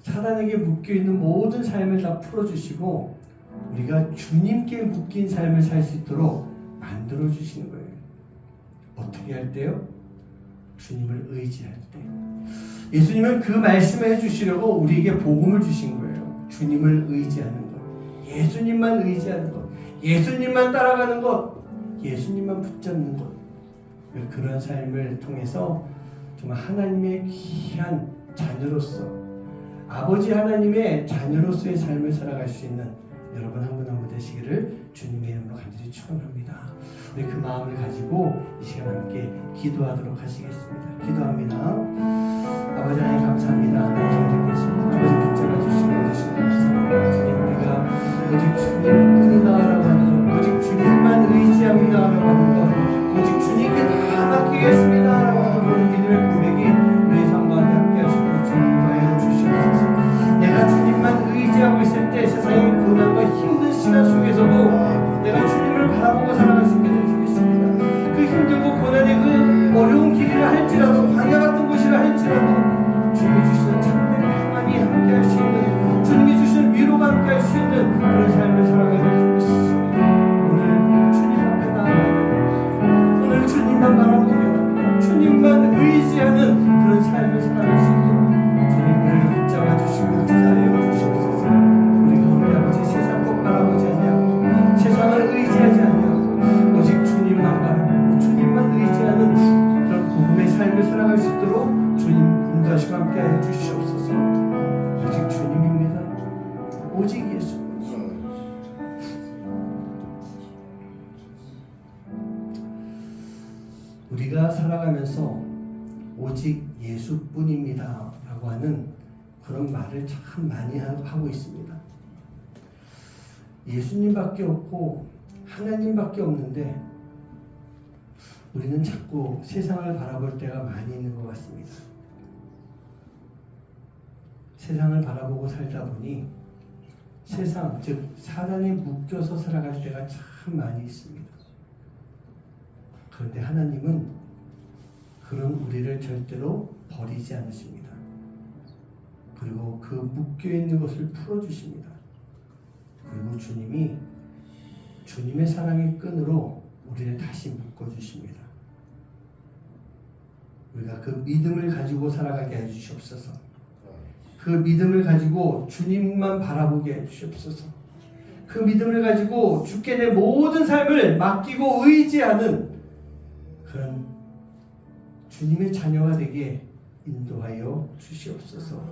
사단에게 묶여있는 모든 삶을 다 풀어주시고 우리가 주님께 묶인 삶을 살 수 있도록 만들어주시는 거예요. 어떻게 할 때요? 주님을 의지할 때. 예수님은 그 말씀을 해주시려고 우리에게 복음을 주신 거예요. 주님을 의지하는 것, 예수님만 의지하는 것, 예수님만 따라가는 것, 예수님만 붙잡는 것. 그런 삶을 통해서 정말 하나님의 귀한 자녀로서, 아버지 하나님의 자녀로서의 삶을 살아갈 수 있는 여러분 한 분 한 분 되시기를 주님의 이름으로 간절히 축원합니다. 우리 그 마음을 가지고 이 시간 함께 기도하도록 하시겠습니다. 기도합니다. 아버지 하나님 감사합니다. 감사드리겠습니다. 아버지 붙잡아 주시고 계시는 감사합니다. 주님, 우리가 오직 주님뿐이다라고 하는 것, 오직 주님만 의지합니다라고 하는 것, 오직 주님께 다 맡기겠습니다라고 하는 그런 믿음의 고백이 우리의 삶 가운데 함께 하시도록 주님 인도하여 주시옵소서. 내가 주님만 의지하고 있을 때 세상의 고난과 힘든 시간 속에서도 내가 주님을 바라보고 살아갈 수 있게 되시겠습니다. 그 힘들고 고난의 그 어려운 길이라 할지라도, 광야 같은 곳이라 할지라도 주님이 주시는 참된 평안이 함께 할 수 있는, 주님이 주시는 위로가 함께 할 수 있는 그런 삶을 살아가게 될 수 있습니다. 오늘 주님 앞에 나아가고 오늘 주님만 바라보게 합니다. 주님만 의지하는 그런 삶을 살아갈 수 있도록 주님 우리를 붙잡아 주시고 자유해 주시옵소서. 우리 가운데 아버지 세상 것 바라보지 아니하고 세상을 의지하지 아니하고 오직 주님만 바라보고 주님만 의지하는 그런 복음의 삶을 살아갈 수 있도록 주님 인도하시고 함께하여 주시옵소서. 오직 주님입니다. 오직 예수. 우리가 살아가면서 오직 예수뿐입니다 라고 하는 그런 말을 참 많이 하고 있습니다. 예수님밖에 없고 하나님밖에 없는데 우리는 자꾸 세상을 바라볼 때가 많이 있는 것 같습니다. 세상을 바라보고 살다 보니 세상, 즉 사단에 묶여서 살아갈 때가 참 많이 있습니다. 그런데 하나님은 그런 우리를 절대로 버리지 않으십니다. 그리고 그 묶여있는 것을 풀어주십니다. 그리고 주님이 주님의 사랑의 끈으로 우리를 다시 묶어주십니다. 우리가 그 믿음을 가지고 살아가게 해주시옵소서. 그 믿음을 가지고 주님만 바라보게 해주시옵소서. 그 믿음을 가지고 주께 내 모든 삶을 맡기고 의지하는 그런 주님의 자녀가 되게 인도하여 주시옵소서.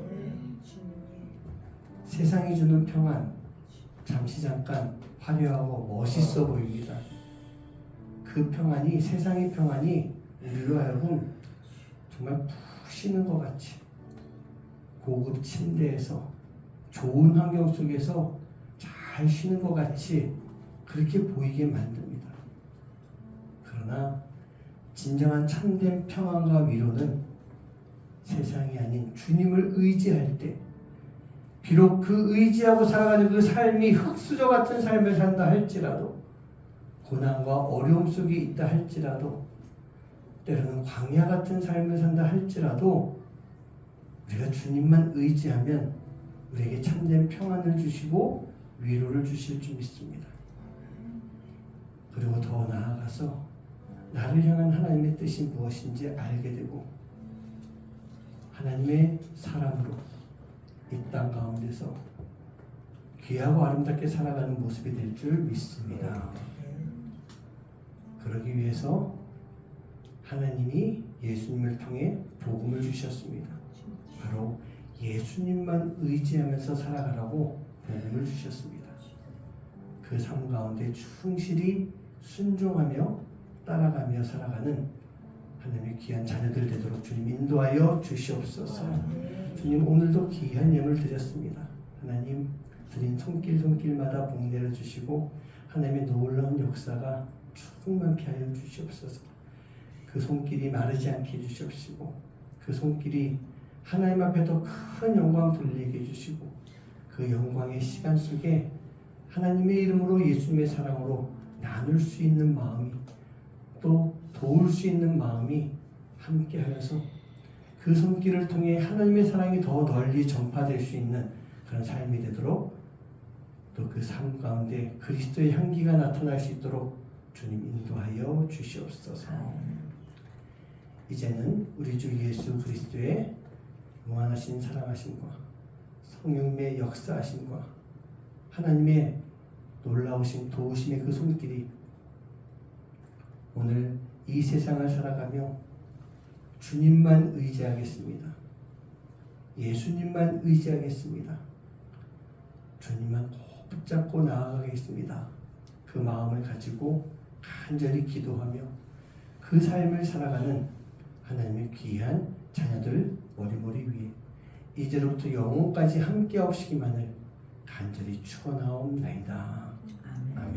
세상이 주는 평안, 잠시 잠깐 화려하고 멋있어 보입니다. 그 평안이, 세상의 평안이 우리로 하여금 정말 푹 쉬는 것 같이 고급 침대에서 좋은 환경 속에서 잘 쉬는 것 같이 그렇게 보이게 만듭니다. 그러나 진정한 참된 평안과 위로는 세상이 아닌 주님을 의지할 때, 비록 그 의지하고 살아가는 그 삶이 흙수저 같은 삶을 산다 할지라도, 고난과 어려움 속에 있다 할지라도, 때로는 광야 같은 삶을 산다 할지라도 우리가 주님만 의지하면 우리에게 참된 평안을 주시고 위로를 주실 줄 믿습니다. 그리고 더 나아가서 나를 향한 하나님의 뜻이 무엇인지 알게 되고 하나님의 사람으로 이 땅 가운데서 귀하고 아름답게 살아가는 모습이 될 줄 믿습니다. 그러기 위해서 하나님이 예수님을 통해 복음을 주셨습니다. 바로 예수님만 의지하면서 살아가라고 복음을 주셨습니다. 그 삶 가운데 충실히 순종하며 따라가며 살아가는 하나님의 귀한 자녀들 되도록 주님 인도하여 주시옵소서. 주님 오늘도 귀한 예물 드렸습니다. 하나님 드린 손길마다 복 내려주시고 하나님의 놀라운 역사가 충만케 하여 주시옵소서. 그 손길이 마르지 않게 해주시옵시고 그 손길이 하나님 앞에 더 큰 영광 돌리게 해주시고 그 영광의 시간 속에 하나님의 이름으로 예수님의 사랑으로 나눌 수 있는 마음이 또 도울 수 있는 마음이 함께하여서 그 손길을 통해 하나님의 사랑이 더 널리 전파될 수 있는 그런 삶이 되도록 또 그 삶 가운데 그리스도의 향기가 나타날 수 있도록 주님 인도하여 주시옵소서. 이제는 우리 주 예수 그리스도의 무한하신 사랑하심과 성령님의 역사하심과 하나님의 놀라우신 도우심의 그 손길이 오늘 이 세상을 살아가며 주님만 의지하겠습니다. 예수님만 의지하겠습니다. 주님만 꼭 붙잡고 나아가겠습니다. 그 마음을 가지고 간절히 기도하며 그 삶을 살아가는 하나님의 귀한 자녀들 머리머리 위에 이제로부터 영원까지 함께 하시기만을 간절히 축원하옵나이다. 아멘.